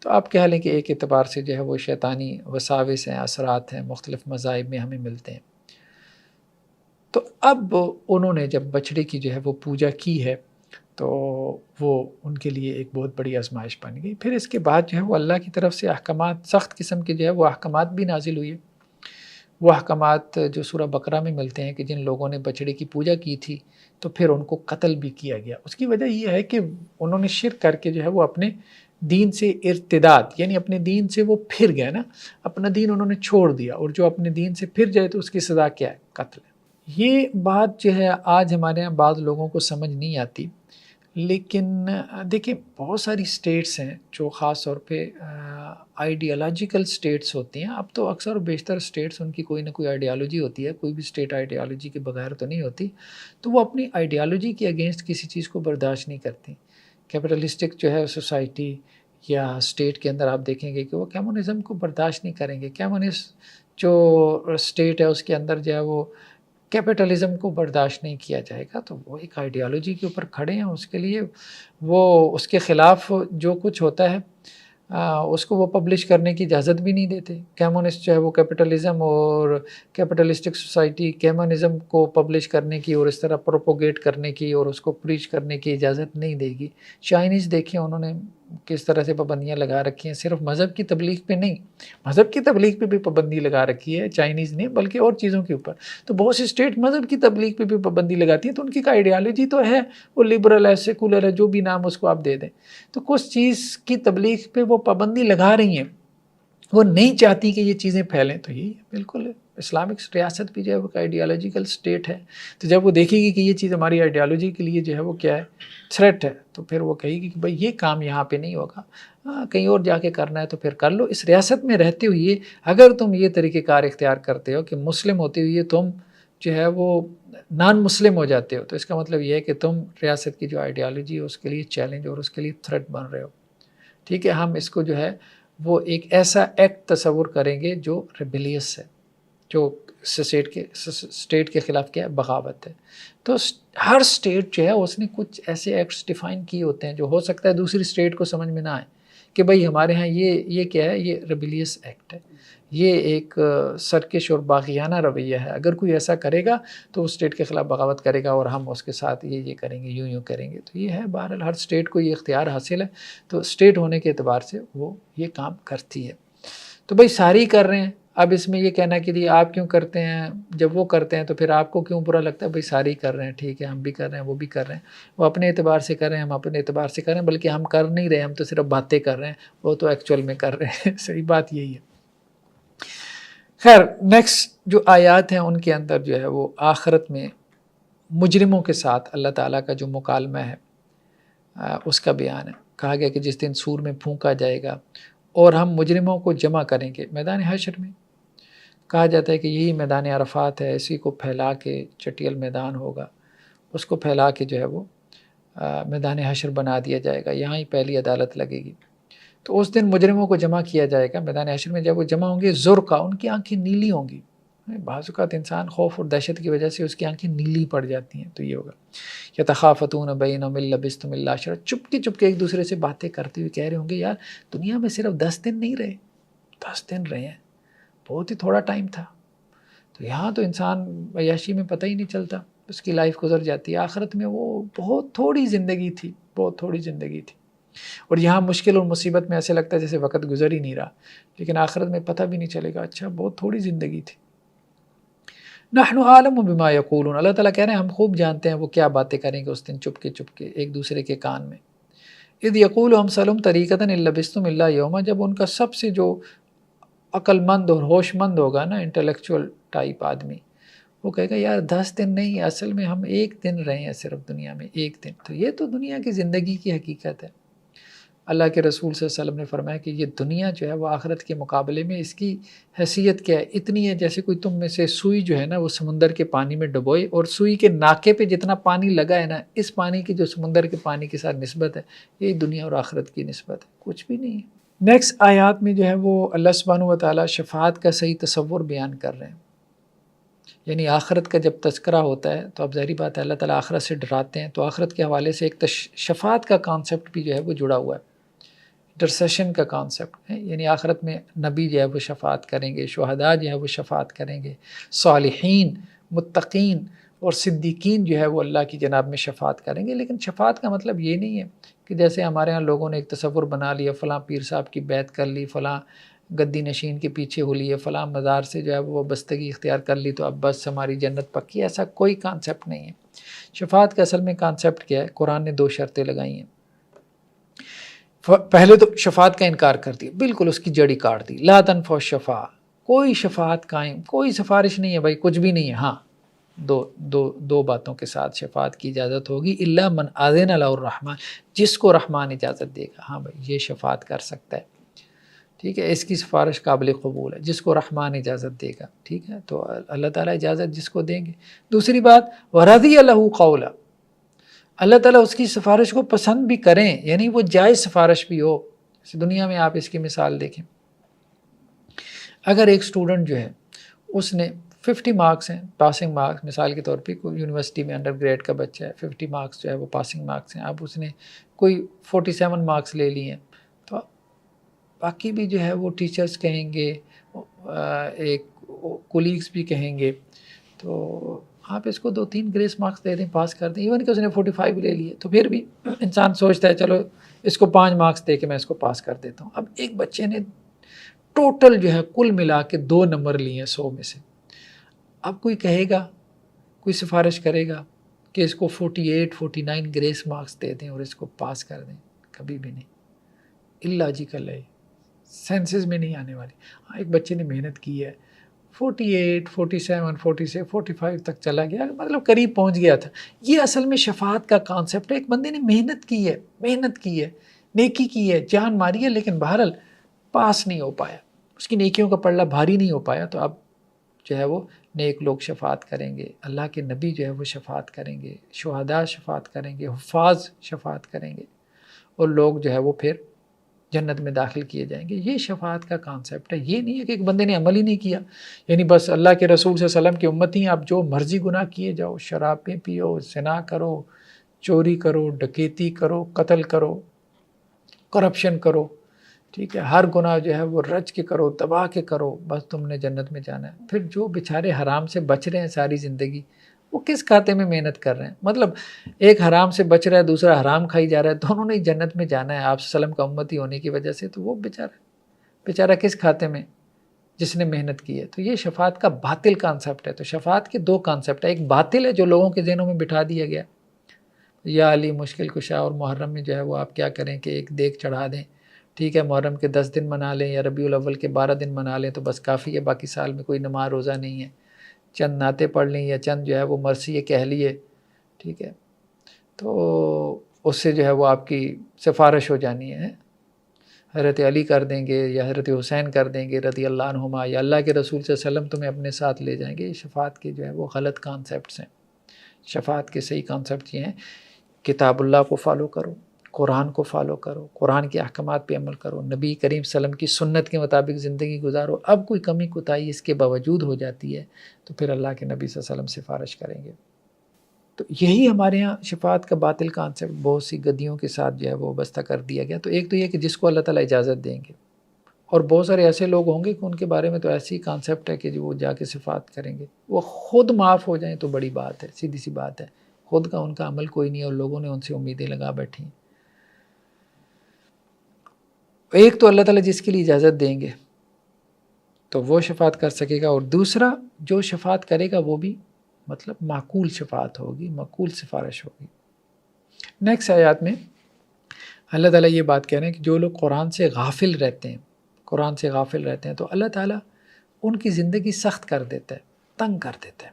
تو آپ کہہ لیں کہ ایک اعتبار سے جو ہے وہ شیطانی وساوس ہیں، اثرات ہیں، مختلف مذاہب میں ہمیں ملتے ہیں۔ تو اب انہوں نے جب بچڑے کی جو ہے وہ پوجا کی ہے تو وہ ان کے لیے ایک بہت بڑی آزمائش بن گئی۔ پھر اس کے بعد جو ہے وہ اللہ کی طرف سے احکامات، سخت قسم کے جو ہے وہ احکامات بھی نازل ہوئے۔ وہ احکامات جو سورہ بقرہ میں ملتے ہیں کہ جن لوگوں نے بچڑے کی پوجا کی تھی تو پھر ان کو قتل بھی کیا گیا۔ اس کی وجہ یہ ہے کہ انہوں نے شرک کر کے جو ہے وہ اپنے دین سے ارتداد، یعنی اپنے دین سے وہ پھر گئے نا، اپنا دین انہوں نے چھوڑ دیا، اور جو اپنے دین سے پھر جائے تو اس کی سزا کیا ہے؟ قتل ہے۔ یہ بات جو ہے آج ہمارے یہاں بعض لوگوں کو سمجھ نہیں آتی، لیکن دیکھیں بہت ساری سٹیٹس ہیں جو خاص طور پہ آئیڈیالوجیکل سٹیٹس ہوتی ہیں۔ اب تو اکثر و بیشتر سٹیٹس ان کی کوئی نہ کوئی آئیڈیالوجی ہوتی ہے، کوئی بھی سٹیٹ آئیڈیالوجی کے بغیر تو نہیں ہوتی، تو وہ اپنی آئیڈیالوجی کے اگینسٹ کسی چیز کو برداشت نہیں کرتی۔ کیپٹلسٹک جو ہے سوسائٹی یا سٹیٹ کے اندر آپ دیکھیں گے کہ وہ کمیونزم کو برداشت نہیں کریں گے۔ کمیونسٹ جو سٹیٹ ہے اس کے اندر جو ہے وہ کیپٹلزم کو برداشت نہیں کیا جائے گا، تو وہ ایک آئیڈیالوجی کے اوپر کھڑے ہیں، اس کے لیے وہ اس کے خلاف جو کچھ ہوتا ہے اس کو وہ پبلش کرنے کی اجازت بھی نہیں دیتے۔ کمیونسٹ جو ہے وہ کیپٹلزم اور کیپٹلسٹک سوسائٹی کمیونزم کو پبلش کرنے کی اور اس طرح پروپوگیٹ کرنے کی اور اس کو پریچ کرنے کی اجازت نہیں دے گی۔ چائنیز دیکھیں انہوں نے کس طرح سے پابندیاں لگا رکھی ہیں، صرف مذہب کی تبلیغ پہ نہیں، مذہب کی تبلیغ پہ بھی پابندی لگا رکھی ہے چائنیز نے، بلکہ اور چیزوں کے اوپر۔ تو بہت سی اسٹیٹ مذہب کی تبلیغ پہ بھی پابندی لگاتی ہیں، تو ان کی آئیڈیالوجی تو ہے، وہ لبرل ہے، سیکولر ہے، جو بھی نام اس کو آپ دے دیں۔ تو کچھ چیز کی تبلیغ پہ وہ پابندی لگا رہی ہیں، وہ نہیں چاہتی کہ یہ چیزیں پھیلیں، تو یہی ہے بالکل اسلامک ریاست بھی جو ہے وہ ایک سٹیٹ ہے، تو جب وہ دیکھے گی کہ یہ چیز ہماری آئیڈیالوجی کے لیے جو ہے وہ کیا ہے، تھریٹ ہے، تو پھر وہ کہے گی کہ بھائی یہ کام یہاں پہ نہیں ہوگا، کہیں اور جا کے کرنا ہے تو پھر کر لو۔ اس ریاست میں رہتے ہوئے اگر تم یہ طریقہ کار اختیار کرتے ہو کہ مسلم ہوتے ہوئے تم جو ہے وہ نان مسلم ہو جاتے ہو، تو اس کا مطلب یہ ہے کہ تم ریاست کی جو آئیڈیالوجی ہے اس کے لیے چیلنج اور اس کے لیے تھریٹ بن رہے ہو۔ ٹھیک ہے، ہم اس کو جو ہے وہ ایک ایسا ایکٹ تصور کریں گے جو ریبیلیس ہے، جو اسٹیٹ کے خلاف کیا ہے، بغاوت ہے۔ تو ہر اسٹیٹ جو ہے اس نے کچھ ایسے ایکٹس ڈیفائن کیے ہوتے ہیں جو ہو سکتا ہے دوسری اسٹیٹ کو سمجھ میں نہ آئے کہ بھئی ہمارے ہاں یہ کیا ہے، یہ ریبیلیس ایکٹ ہے، یہ ایک سرکش اور باغیانہ رویہ ہے، اگر کوئی ایسا کرے گا تو اس اسٹیٹ کے خلاف بغاوت کرے گا اور ہم اس کے ساتھ یہ کریں گے، یوں کریں گے۔ تو یہ ہے، بہرحال ہر اسٹیٹ کو یہ اختیار حاصل ہے، تو اسٹیٹ ہونے کے اعتبار سے وہ یہ کام کرتی ہے۔ تو بھئی ساری کر رہے ہیں، اب اس میں یہ کہنا کہ جی آپ کیوں کرتے ہیں، جب وہ کرتے ہیں تو پھر آپ کو کیوں برا لگتا ہے؟ بھئی ساری کر رہے ہیں، ٹھیک ہے، ہم بھی کر رہے ہیں، وہ بھی کر رہے ہیں، وہ اپنے اعتبار سے کر رہے ہیں، ہم اپنے اعتبار سے کر رہے ہیں، بلکہ ہم کر نہیں رہے، ہم تو صرف باتیں کر رہے ہیں، وہ تو ایکچوئل میں کر رہے ہیں۔ صحیح بات یہی ہے۔ خیر، نیکسٹ جو آیات ہیں ان کے اندر جو ہے وہ آخرت میں مجرموں کے ساتھ اللہ تعالیٰ کا جو مکالمہ ہے اس کا بیان ہے۔ کہا گیا کہ جس دن سور میں پھونکا جائے گا اور ہم مجرموں کو جمع کریں گے میدان حشر میں۔ کہا جاتا ہے کہ یہی میدان عرفات ہے، اسی کو پھیلا کے چٹیل میدان ہوگا، اس کو پھیلا کے جو ہے وہ میدان حشر بنا دیا جائے گا، یہاں ہی پہلی عدالت لگے گی۔ تو اس دن مجرموں کو جمع کیا جائے گا میدان حشر میں، جب وہ جمع ہوں گے زرقا، ان کی آنکھیں نیلی ہوں گی۔ بعض اوقات انسان خوف اور دہشت کی وجہ سے اس کی آنکھیں نیلی پڑ جاتی ہیں، تو یہ ہوگا۔ یتخافتون بینہم ان لبثتم الا عشرا، چپکے چپکے ایک دوسرے سے باتیں کرتے ہوئے کہہ رہے ہوں گے یار دنیا میں صرف 10 دن نہیں رہے، 10 دن رہے ہیں، بہت ہی تھوڑا ٹائم تھا۔ تو یہاں تو انسان عیاشی میں پتہ ہی نہیں چلتا، اس کی لائف گزر جاتی ہے۔ آخرت میں وہ بہت تھوڑی زندگی تھی، بہت تھوڑی زندگی تھی، اور یہاں مشکل اور مصیبت میں ایسے لگتا ہے جیسے وقت گزر ہی نہیں رہا، لیکن آخرت میں پتہ بھی نہیں چلے گا، اچھا بہت تھوڑی زندگی تھی۔ نحن عالم بما یقولون، اللہ تعالیٰ کہہ رہے ہیں ہم خوب جانتے ہیں وہ کیا باتیں کریں گے اس دن چپکے چپکے ایک دوسرے کے کان میں۔ اذ یقول امثلہم طریقۃ ان لبثتم الا یوما، جب ان کا سب سے جو عقل مند اور ہوش مند ہوگا نا، انٹلیکچوئل ٹائپ آدمی، وہ کہے گا یار 10 دن نہیں، اصل میں ہم 1 دن رہے ہیں صرف دنیا میں، 1 دن۔ تو یہ تو دنیا کی زندگی کی حقیقت ہے۔ اللہ کے رسول صلی اللہ علیہ وسلم نے فرمایا کہ یہ دنیا جو ہے وہ آخرت کے مقابلے میں اس کی حیثیت کیا ہے، اتنی ہے جیسے کوئی تم میں سے سوئی جو ہے نا وہ سمندر کے پانی میں ڈبوئے، اور سوئی کے ناکے پہ جتنا پانی لگا ہے نا، اس پانی کی جو سمندر کے پانی کے ساتھ نسبت ہے، یہ دنیا اور آخرت کی نسبت ہے، کچھ بھی نہیں ہے۔ نیکسٹ آیات میں جو ہے وہ اللہ سبحانہ و تعالیٰ شفاعت کا صحیح تصور بیان کر رہے ہیں، یعنی آخرت کا جب تذکرہ ہوتا ہے تو اب ظاہری بات ہے اللہ تعالیٰ آخرت سے ڈراتے ہیں، تو آخرت کے حوالے سے ایک شفاعت کا کانسیپٹ بھی جو ہے وہ جڑا ہوا ہے، انٹرسیشن کا کانسیپٹ ہے، یعنی آخرت میں نبی جو ہے وہ شفاعت کریں گے، شہداء جو ہے وہ شفاعت کریں گے، صالحین، متقین اور صدیقین جو ہے وہ اللہ کی جناب میں شفاعت کریں گے۔ لیکن شفاعت کا مطلب یہ نہیں ہے کہ جیسے ہمارے ہاں لوگوں نے ایک تصور بنا لیا، فلاں پیر صاحب کی بیعت کر لی، فلاں گدی نشین کے پیچھے ہو لیے، فلاں مزار سے جو ہے وہ وابستگی اختیار کر لی تو اب بس ہماری جنت پکی۔ ایسا کوئی کانسیپٹ نہیں ہے۔ شفاعت کا اصل میں کانسیپٹ کیا ہے؟ قرآن نے 2 شرطیں لگائی ہیں۔ پہلے تو شفاعت کا انکار کر دیا، بالکل اس کی جڑی کاٹ دی، لا تنفع الشفاعہ، کوئی شفاعت قائم، کوئی سفارش نہیں ہے بھائی، کچھ بھی نہیں ہے۔ ہاں دو باتوں کے ساتھ شفاعت کی اجازت ہوگی، الا من اذن له الرحمن، جس کو رحمان اجازت دے گا، ہاں بھائی یہ شفاعت کر سکتا ہے، ٹھیک ہے، اس کی سفارش قابل قبول ہے، جس کو رحمان اجازت دے گا، ٹھیک ہے، تو اللہ تعالیٰ اجازت جس کو دیں گے۔ دوسری بات ورضی له قولا، اللہ تعالیٰ اس کی سفارش کو پسند بھی کریں، یعنی وہ جائز سفارش بھی ہو۔ دنیا میں آپ اس کی مثال دیکھیں، اگر ایک اسٹوڈنٹ جو ہے اس نے 50 مارکس ہیں پاسنگ مارکس، مثال کے طور پہ کوئی یونیورسٹی میں انڈر گریڈ کا بچہ ہے، 50 مارکس جو ہے وہ پاسنگ مارکس ہیں، اب اس نے کوئی 47 مارکس لے لیے ہیں، تو باقی بھی جو ہے وہ ٹیچرز کہیں گے، ایک کولیگز بھی کہیں گے، تو آپ اس کو 2-3 گریس مارکس دے دیں، پاس کر دیں، ایون کہ اس نے 45 لے لیے، تو پھر بھی انسان سوچتا ہے چلو اس کو 5 مارکس دے کے میں اس کو پاس کر دیتا ہوں۔ اب ایک بچے نے ٹوٹل جو ہے کل ملا کے 2 نمبر لیے ہیں 100 میں سے، اب کوئی کہے گا، کوئی سفارش کرے گا کہ اس کو 48-49 گریس مارکس دے دیں اور اس کو پاس کر دیں؟ کبھی بھی نہیں، اللاجیکل ہے، سینسز میں نہیں آنے والی۔ ہاں ایک بچے نے محنت کی ہے، 48 47 46 45 تک چلا گیا، مطلب قریب پہنچ گیا تھا۔ یہ اصل میں شفاعت کا کانسیپٹ ہے، ایک بندے نے محنت کی ہے، نیکی کی ہے، جان ماری ہے، لیکن بہرحال پاس نہیں ہو پایا، اس کی نیکیوں کا پلڑا بھاری نہیں ہو پایا، تو اب جو ہے وہ نیک لوگ شفاعت کریں گے، اللہ کے نبی جو ہے وہ شفاعت کریں گے، شہداء شفاعت کریں گے، حفاظ شفاعت کریں گے، اور لوگ جو ہے وہ پھر جنت میں داخل کیے جائیں گے۔ یہ شفاعت کا کانسیپٹ ہے، یہ نہیں ہے کہ ایک بندے نے عمل ہی نہیں کیا، یعنی بس اللہ کے رسول صلی اللہ علیہ وسلم کی امتی ہیں، آپ جو مرضی گناہ کیے جاؤ، شرابیں پیو، زنا کرو، چوری کرو، ڈکیتی کرو، قتل کرو، کرپشن کرو، ٹھیک ہے، ہر گناہ جو ہے وہ رچ کے کرو، دبا کے کرو، بس تم نے جنت میں جانا ہے۔ پھر جو بیچارے حرام سے بچ رہے ہیں ساری زندگی، وہ کس کھاتے میں محنت کر رہے ہیں؟ مطلب ایک حرام سے بچ رہا ہے، دوسرا حرام کھائی جا رہا ہے، دونوں نے جنت میں جانا ہے آپ صلی اللہ علیہ وسلم کا امتی ہونے کی وجہ سے، تو وہ بیچارہ کس کھاتے میں؟ جس نے محنت کی ہے۔ تو یہ شفاعت کا باطل کانسیپٹ ہے۔ تو شفاعت کے 2 کانسیپٹ ہے، ایک باطل ہے جو لوگوں کے ذہنوں میں بٹھا دیا گیا، یا علی مشکل کشا، اور محرم میں جو ہے وہ آپ کیا کریں کہ ایک دیگ چڑھا دیں، ٹھیک ہے، محرم کے 10 دن منا لیں یا ربیع الاول کے 12 دن منا لیں تو بس کافی ہے، باقی سال میں کوئی نماز روزہ نہیں ہے، چند نعتیں پڑھ لیں یا چند جو ہے وہ مرثیے کہہ لیے، ٹھیک ہے، تو اس سے جو ہے وہ آپ کی سفارش ہو جانی ہے، حضرت علی کر دیں گے یا حضرت حسین کر دیں گے رضی اللہ عنہما، یا اللہ کے رسول صلی اللہ علیہ وسلم تمہیں اپنے ساتھ لے جائیں گے۔ یہ شفاعت کے جو ہے وہ غلط کانسیپٹس ہیں۔ شفاعت کے صحیح کانسیپٹ یہ ہیں، کتاب اللہ کو فالو کرو، قرآن کو فالو کرو، قرآن کے احکامات پہ عمل کرو، نبی کریم صلی اللہ علیہ وسلم کی سنت کے مطابق زندگی گزارو۔ اب کوئی کمی کوتاہی اس کے باوجود ہو جاتی ہے تو پھر اللہ کے نبی صلی اللہ علیہ وسلم سفارش کریں گے۔ تو یہی ہمارے ہاں شفاعت کا باطل کانسیپٹ بہت سی گدیوں کے ساتھ جو ہے وہ وابستہ کر دیا گیا۔ تو ایک تو یہ کہ جس کو اللہ تعالیٰ اجازت دیں گے، اور بہت سارے ایسے لوگ ہوں گے کہ ان کے بارے میں تو ایسی کانسیپٹ ہے کہ جو وہ جا کے شفاعت کریں گے، وہ خود معاف ہو جائیں تو بڑی بات ہے، سیدھی سی بات ہے، خود کا ان کا عمل کوئی نہیں اور لوگوں نے ان سے امیدیں لگا بیٹھی ہیں۔ ایک تو اللہ تعالیٰ جس کے لیے اجازت دیں گے تو وہ شفاعت کر سکے گا، اور دوسرا جو شفاعت کرے گا وہ بھی مطلب معقول شفاعت ہوگی، معقول سفارش ہوگی۔ نیکسٹ آیات میں اللہ تعالیٰ یہ بات کہہ رہے ہیں کہ جو لوگ قرآن سے غافل رہتے ہیں تو اللہ تعالیٰ ان کی زندگی سخت کر دیتا ہے، تنگ کر دیتا ہے۔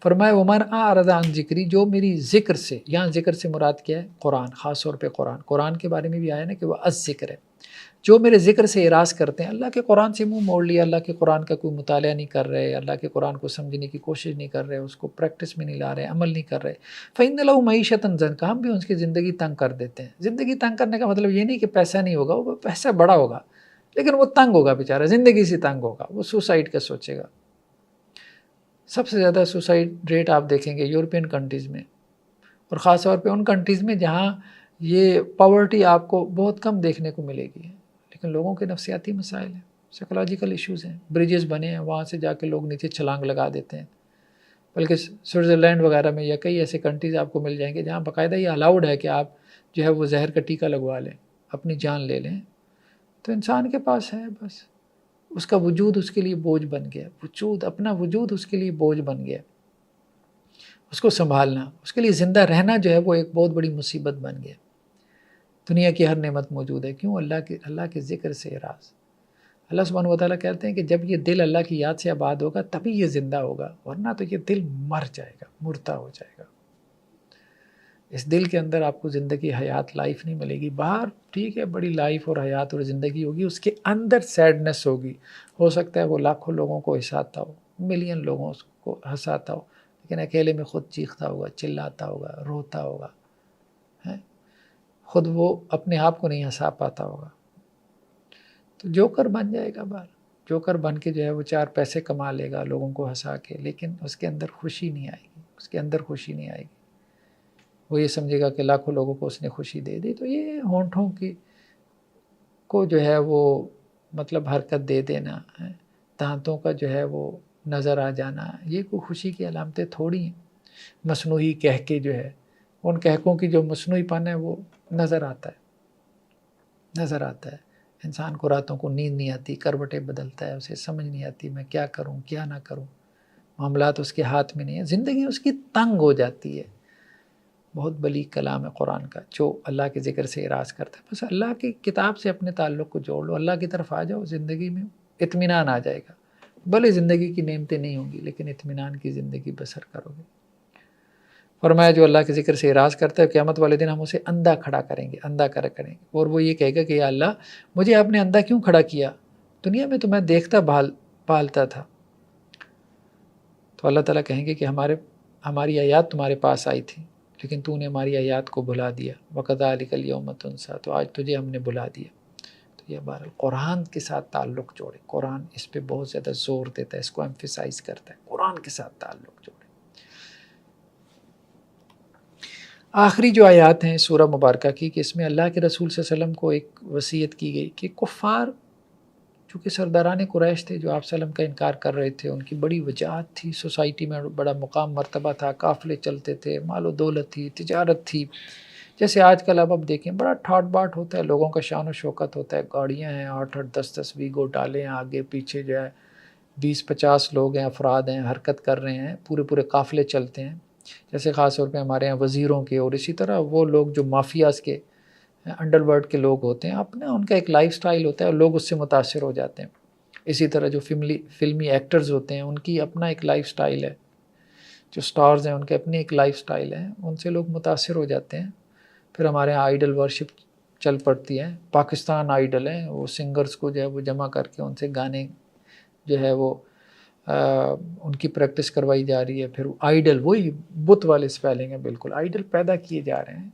فرمایا ومن اعرض عن ذکری، جو میری ذکر سے، یہاں ذکر سے مراد کیا ہے؟ قرآن، خاص طور پہ قرآن کے بارے میں بھی آیا نا کہ وہ الذکر ہے، جو میرے ذکر سے اعراض کرتے ہیں، اللہ کے قرآن سے منہ موڑ لیا، اللہ کے قرآن کا کوئی مطالعہ نہیں کر رہے، اللہ کے قرآن کو سمجھنے کی کوشش نہیں کر رہے، اس کو پریکٹس میں نہیں لا رہے، عمل نہیں کر رہے، فَإِنَّ لَهُ مَعِيشَةً ضَنْكَ، ہم بھی ان کی زندگی تنگ کر دیتے ہیں۔ زندگی تنگ کرنے کا مطلب یہ نہیں کہ پیسہ نہیں ہوگا، وہ پیسہ بڑا ہوگا لیکن وہ تنگ ہوگا، بیچارہ زندگی سے تنگ ہوگا، وہ سوسائڈ کا سوچے گا۔ سب سے زیادہ سوسائڈ ریٹ آپ دیکھیں گے یورپین کنٹریز میں، اور خاص طور پہ ان کنٹریز میں جہاں یہ پاورٹی آپ کو بہت کم دیکھنے کو ملے گی، لیکن لوگوں کے نفسیاتی مسائل ہیں، سائیکولوجیکل ایشوز ہیں، بریجز بنے ہیں، وہاں سے جا کے لوگ نیچے چھلانگ لگا دیتے ہیں، بلکہ سوئٹزرلینڈ وغیرہ میں یا کئی ایسے کنٹریز آپ کو مل جائیں گے جہاں باقاعدہ یہ الاؤڈ ہے کہ آپ جو ہے وہ زہر کا ٹیکہ لگوا لیں، اپنی جان لے لیں۔ تو انسان کے پاس ہے، بس اس کا وجود اس کے لیے بوجھ بن گیا، اپنا وجود اس کے لیے بوجھ بن گیا، اس کو سنبھالنا، اس کے لیے زندہ رہنا جو ہے وہ ایک بہت بڑی مصیبت بن گیا۔ دنیا کی ہر نعمت موجود ہے، کیوں؟ اللہ کے ذکر سے راز۔ اللہ سبحانہ وتعالیٰ کہتے ہیں کہ جب یہ دل اللہ کی یاد سے آباد ہوگا تبھی یہ زندہ ہوگا، ورنہ تو یہ دل مر جائے گا، مردہ ہو جائے گا۔ اس دل کے اندر آپ کو زندگی، حیات، لائف نہیں ملے گی۔ باہر ٹھیک ہے، بڑی لائف اور حیات اور زندگی ہوگی، اس کے اندر سیڈنس ہوگی۔ ہو سکتا ہے وہ لاکھوں لوگوں کو ہنساتا ہو، ملین لوگوں کو ہنساتا ہو، لیکن اکیلے میں خود چیختا ہوگا، چلاتا ہوگا، روتا ہوگا، خود وہ اپنے آپ کو نہیں ہنسا پاتا ہوگا۔ تو جوکر بن جائے گا باہر، جوکر بن کے جو ہے وہ 4 پیسے کما لے گا لوگوں کو ہنسا کے، لیکن اس کے اندر خوشی نہیں آئے گی، اس کے اندر خوشی نہیں آئے گی۔ وہ یہ سمجھے گا کہ لاکھوں لوگوں کو اس نے خوشی دے دی۔ تو یہ ہونٹوں کی کو جو ہے وہ مطلب حرکت دے دینا، دانتوں کا جو ہے وہ نظر آ جانا، یہ کوئی خوشی کی علامتیں تھوڑی ہیں۔ مصنوعی کہکے جو ہے، ان کہکوں کی جو مصنوعی پن ہے وہ نظر آتا ہے۔ انسان کو راتوں کو نیند نہیں آتی، کروٹیں بدلتا ہے، اسے سمجھ نہیں آتی میں کیا کروں کیا نہ کروں، معاملات اس کے ہاتھ میں نہیں ہیں، زندگی اس کی تنگ ہو جاتی ہے۔ بہت بلیغ کلام ہے قرآن کا جو اللہ کے ذکر سے اراض کرتا ہے۔ بس اللہ کی کتاب سے اپنے تعلق کو جوڑ لو، اللہ کی طرف آ جاؤ، زندگی میں اطمینان آ جائے گا۔ بھلے زندگی کی نعمتیں نہیں ہوں گی لیکن اطمینان کی زندگی بسر کرو گے۔ فرمایا جو اللہ کے ذکر سے اراض کرتا ہے قیامت والے دن ہم اسے اندھا کھڑا کریں گے، اور وہ یہ کہے گا کہ یا اللہ مجھے آپ نے اندھا کیوں کھڑا کیا؟ دنیا میں تو میں دیکھتا پالتا تھا۔ تو اللہ تعالیٰ کہیں گے کہ ہماری آیات تمہارے پاس آئی تھی لیکن تو نے ہماری آیات کو بھلا دیا، وَكَذَلِكَ الْيَوْمَ تُنسَىٰ، تو آج تجھے ہم نے بھلا دیا۔ تو یہ بہرحال قرآن کے ساتھ تعلق جوڑے، قرآن اس پہ بہت زیادہ زور دیتا ہے، اس کو ایمفیسائز کرتا ہے، قرآن کے ساتھ تعلق جوڑے۔ آخری جو آیات ہیں سورہ مبارکہ کی کہ اس میں اللہ کے رسول صلی اللہ علیہ وسلم کو ایک وصیت کی گئی کہ کفار چونکہ سرداران قریش تھے جو آپ صلی اللہ علیہ وسلم کا انکار کر رہے تھے، ان کی بڑی وجاہت تھی، سوسائٹی میں بڑا مقام مرتبہ تھا، قافلے چلتے تھے، مال و دولت تھی، تجارت تھی۔ جیسے آج کل اب دیکھیں بڑا ٹھاٹ باٹ ہوتا ہے، لوگوں کا شان و شوکت ہوتا ہے، گاڑیاں ہیں 8-8 10-10 ویگو ڈالے ہیں، آگے پیچھے جو ہے 20-50 لوگ ہیں، افراد ہیں، حرکت کر رہے ہیں، پورے قافلے چلتے ہیں۔ جیسے خاص طور پہ ہمارے یہاں وزیروں کے اور اسی طرح وہ لوگ جو مافیاز کے انڈر ورلڈ کے لوگ ہوتے ہیں، اپنا ان کا ایک لائف سٹائل ہوتا ہے اور لوگ اس سے متاثر ہو جاتے ہیں۔ اسی طرح جو فلمی ایکٹرز ہوتے ہیں ان کی اپنا ایک لائف سٹائل ہے، جو سٹارز ہیں ان کے اپنی ایک لائف سٹائل ہے، ان سے لوگ متاثر ہو جاتے ہیں۔ پھر ہمارے یہاں آئیڈل ورشپ چل پڑتی ہے، پاکستان آئیڈل ہیں، وہ سنگرز کو جو ہے وہ جمع کر کے ان سے گانے جو ہے وہ ان کی پریکٹس کروائی جا رہی ہے۔ پھر آئیڈل وہی بت والے سپیلنگ ہیں، بالکل آئیڈل پیدا کیے جا رہے ہیں۔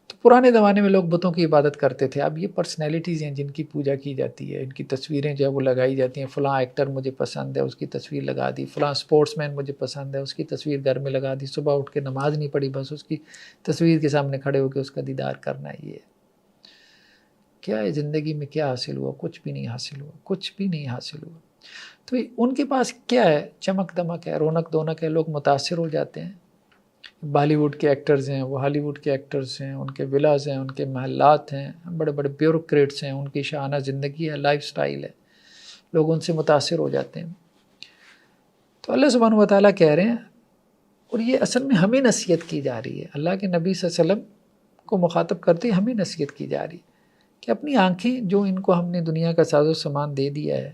تو پرانے زمانے میں لوگ بتوں کی عبادت کرتے تھے، اب یہ پرسنالٹیز ہیں جن کی پوجا کی جاتی ہے، ان کی تصویریں جو ہے وہ لگائی جاتی ہیں، فلاں ایکٹر مجھے پسند ہے اس کی تصویر لگا دی، فلاں سپورٹس مین مجھے پسند ہے اس کی تصویر گھر میں لگا دی، صبح اٹھ کے نماز نہیں پڑھی بس اس کی تصویر کے سامنے کھڑے ہو کے اس کا دیدار کرنا۔ یہ کیا ہے زندگی میں کیا حاصل ہوا؟ کچھ بھی نہیں حاصل ہوا، کچھ بھی نہیں حاصل ہوا۔ تو ان کے پاس کیا ہے؟ چمک دمک ہے، رونق دونک ہے، لوگ متاثر ہو جاتے ہیں۔ بالی ووڈ کے ایکٹرز ہیں، وہ ہالی ووڈ کے ایکٹرز ہیں، ان کے ولاز ہیں، ان کے محلات ہیں، بڑے بڑے بیوروکریٹس ہیں، ان کی شاہانہ زندگی ہے، لائف سٹائل ہے، لوگ ان سے متاثر ہو جاتے ہیں۔ تو اللہ سبحانہ و تعالیٰ کہہ رہے ہیں، اور یہ اصل میں ہمیں نصیحت کی جا رہی ہے، اللہ کے نبی صلی اللہ علیہ وسلم کو مخاطب کرتے ہمیں نصیحت کی جا رہی ہے کہ اپنی آنکھیں جو ان کو ہم نے دنیا کا ساز و سامان دے دیا ہے،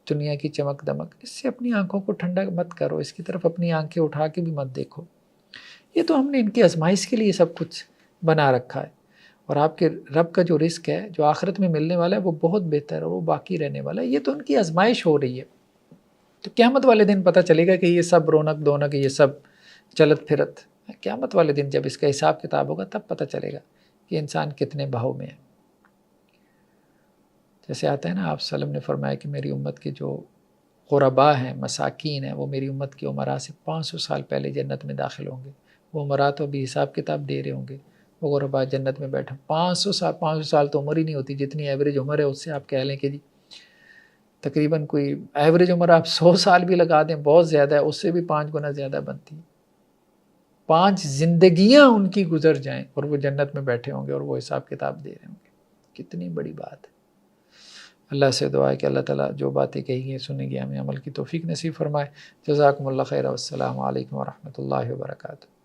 دنیا کی چمک دمک، اس سے اپنی آنکھوں کو ٹھنڈا مت کرو، اس کی طرف اپنی آنکھیں اٹھا کے بھی مت دیکھو۔ یہ تو ہم نے ان کی آزمائش کے لیے سب کچھ بنا رکھا ہے، اور آپ کے رب کا جو رزق ہے جو آخرت میں ملنے والا ہے وہ بہت بہتر ہے، وہ باقی رہنے والا ہے، یہ تو ان کی آزمائش ہو رہی ہے۔ تو قیامت والے دن پتہ چلے گا کہ یہ سب رونق دونک، یہ سب چلت پھرت، قیامت والے دن جب اس کا حساب کتاب ہوگا تب پتہ چلے گا کہ انسان کتنے بہاؤ میں ہے۔ جیسے آتا ہے نا، آپ صلی اللہ علیہ وسلم نے فرمایا کہ میری امت کے جو غرباء ہیں، مساکین ہیں، وہ میری امت کی عمراء سے 500 سال پہلے جنت میں داخل ہوں گے۔ وہ عمراء تو ابھی حساب کتاب دے رہے ہوں گے، وہ غربا جنت میں بیٹھے 500 سال تو عمر ہی نہیں ہوتی جتنی ایوریج عمر ہے، اس سے آپ کہہ لیں کہ جی تقریباً کوئی ایوریج عمر آپ 100 سال بھی لگا دیں بہت زیادہ ہے، اس سے بھی 5 گنا زیادہ بنتی ہے۔ 5 زندگیاں ان کی گزر جائیں اور وہ جنت میں بیٹھے ہوں گے اور وہ حساب کتاب دے رہے ہوں گے، کتنی بڑی بات ہے۔ اللہ سے دعا ہے کہ اللہ تعالیٰ جو باتیں کہی گئی سنیں گے ہمیں عمل کی توفیق نصیب فرمائے۔ جزاکم اللہ خیر، والسلام علیکم ورحمۃ اللہ وبرکاتہ۔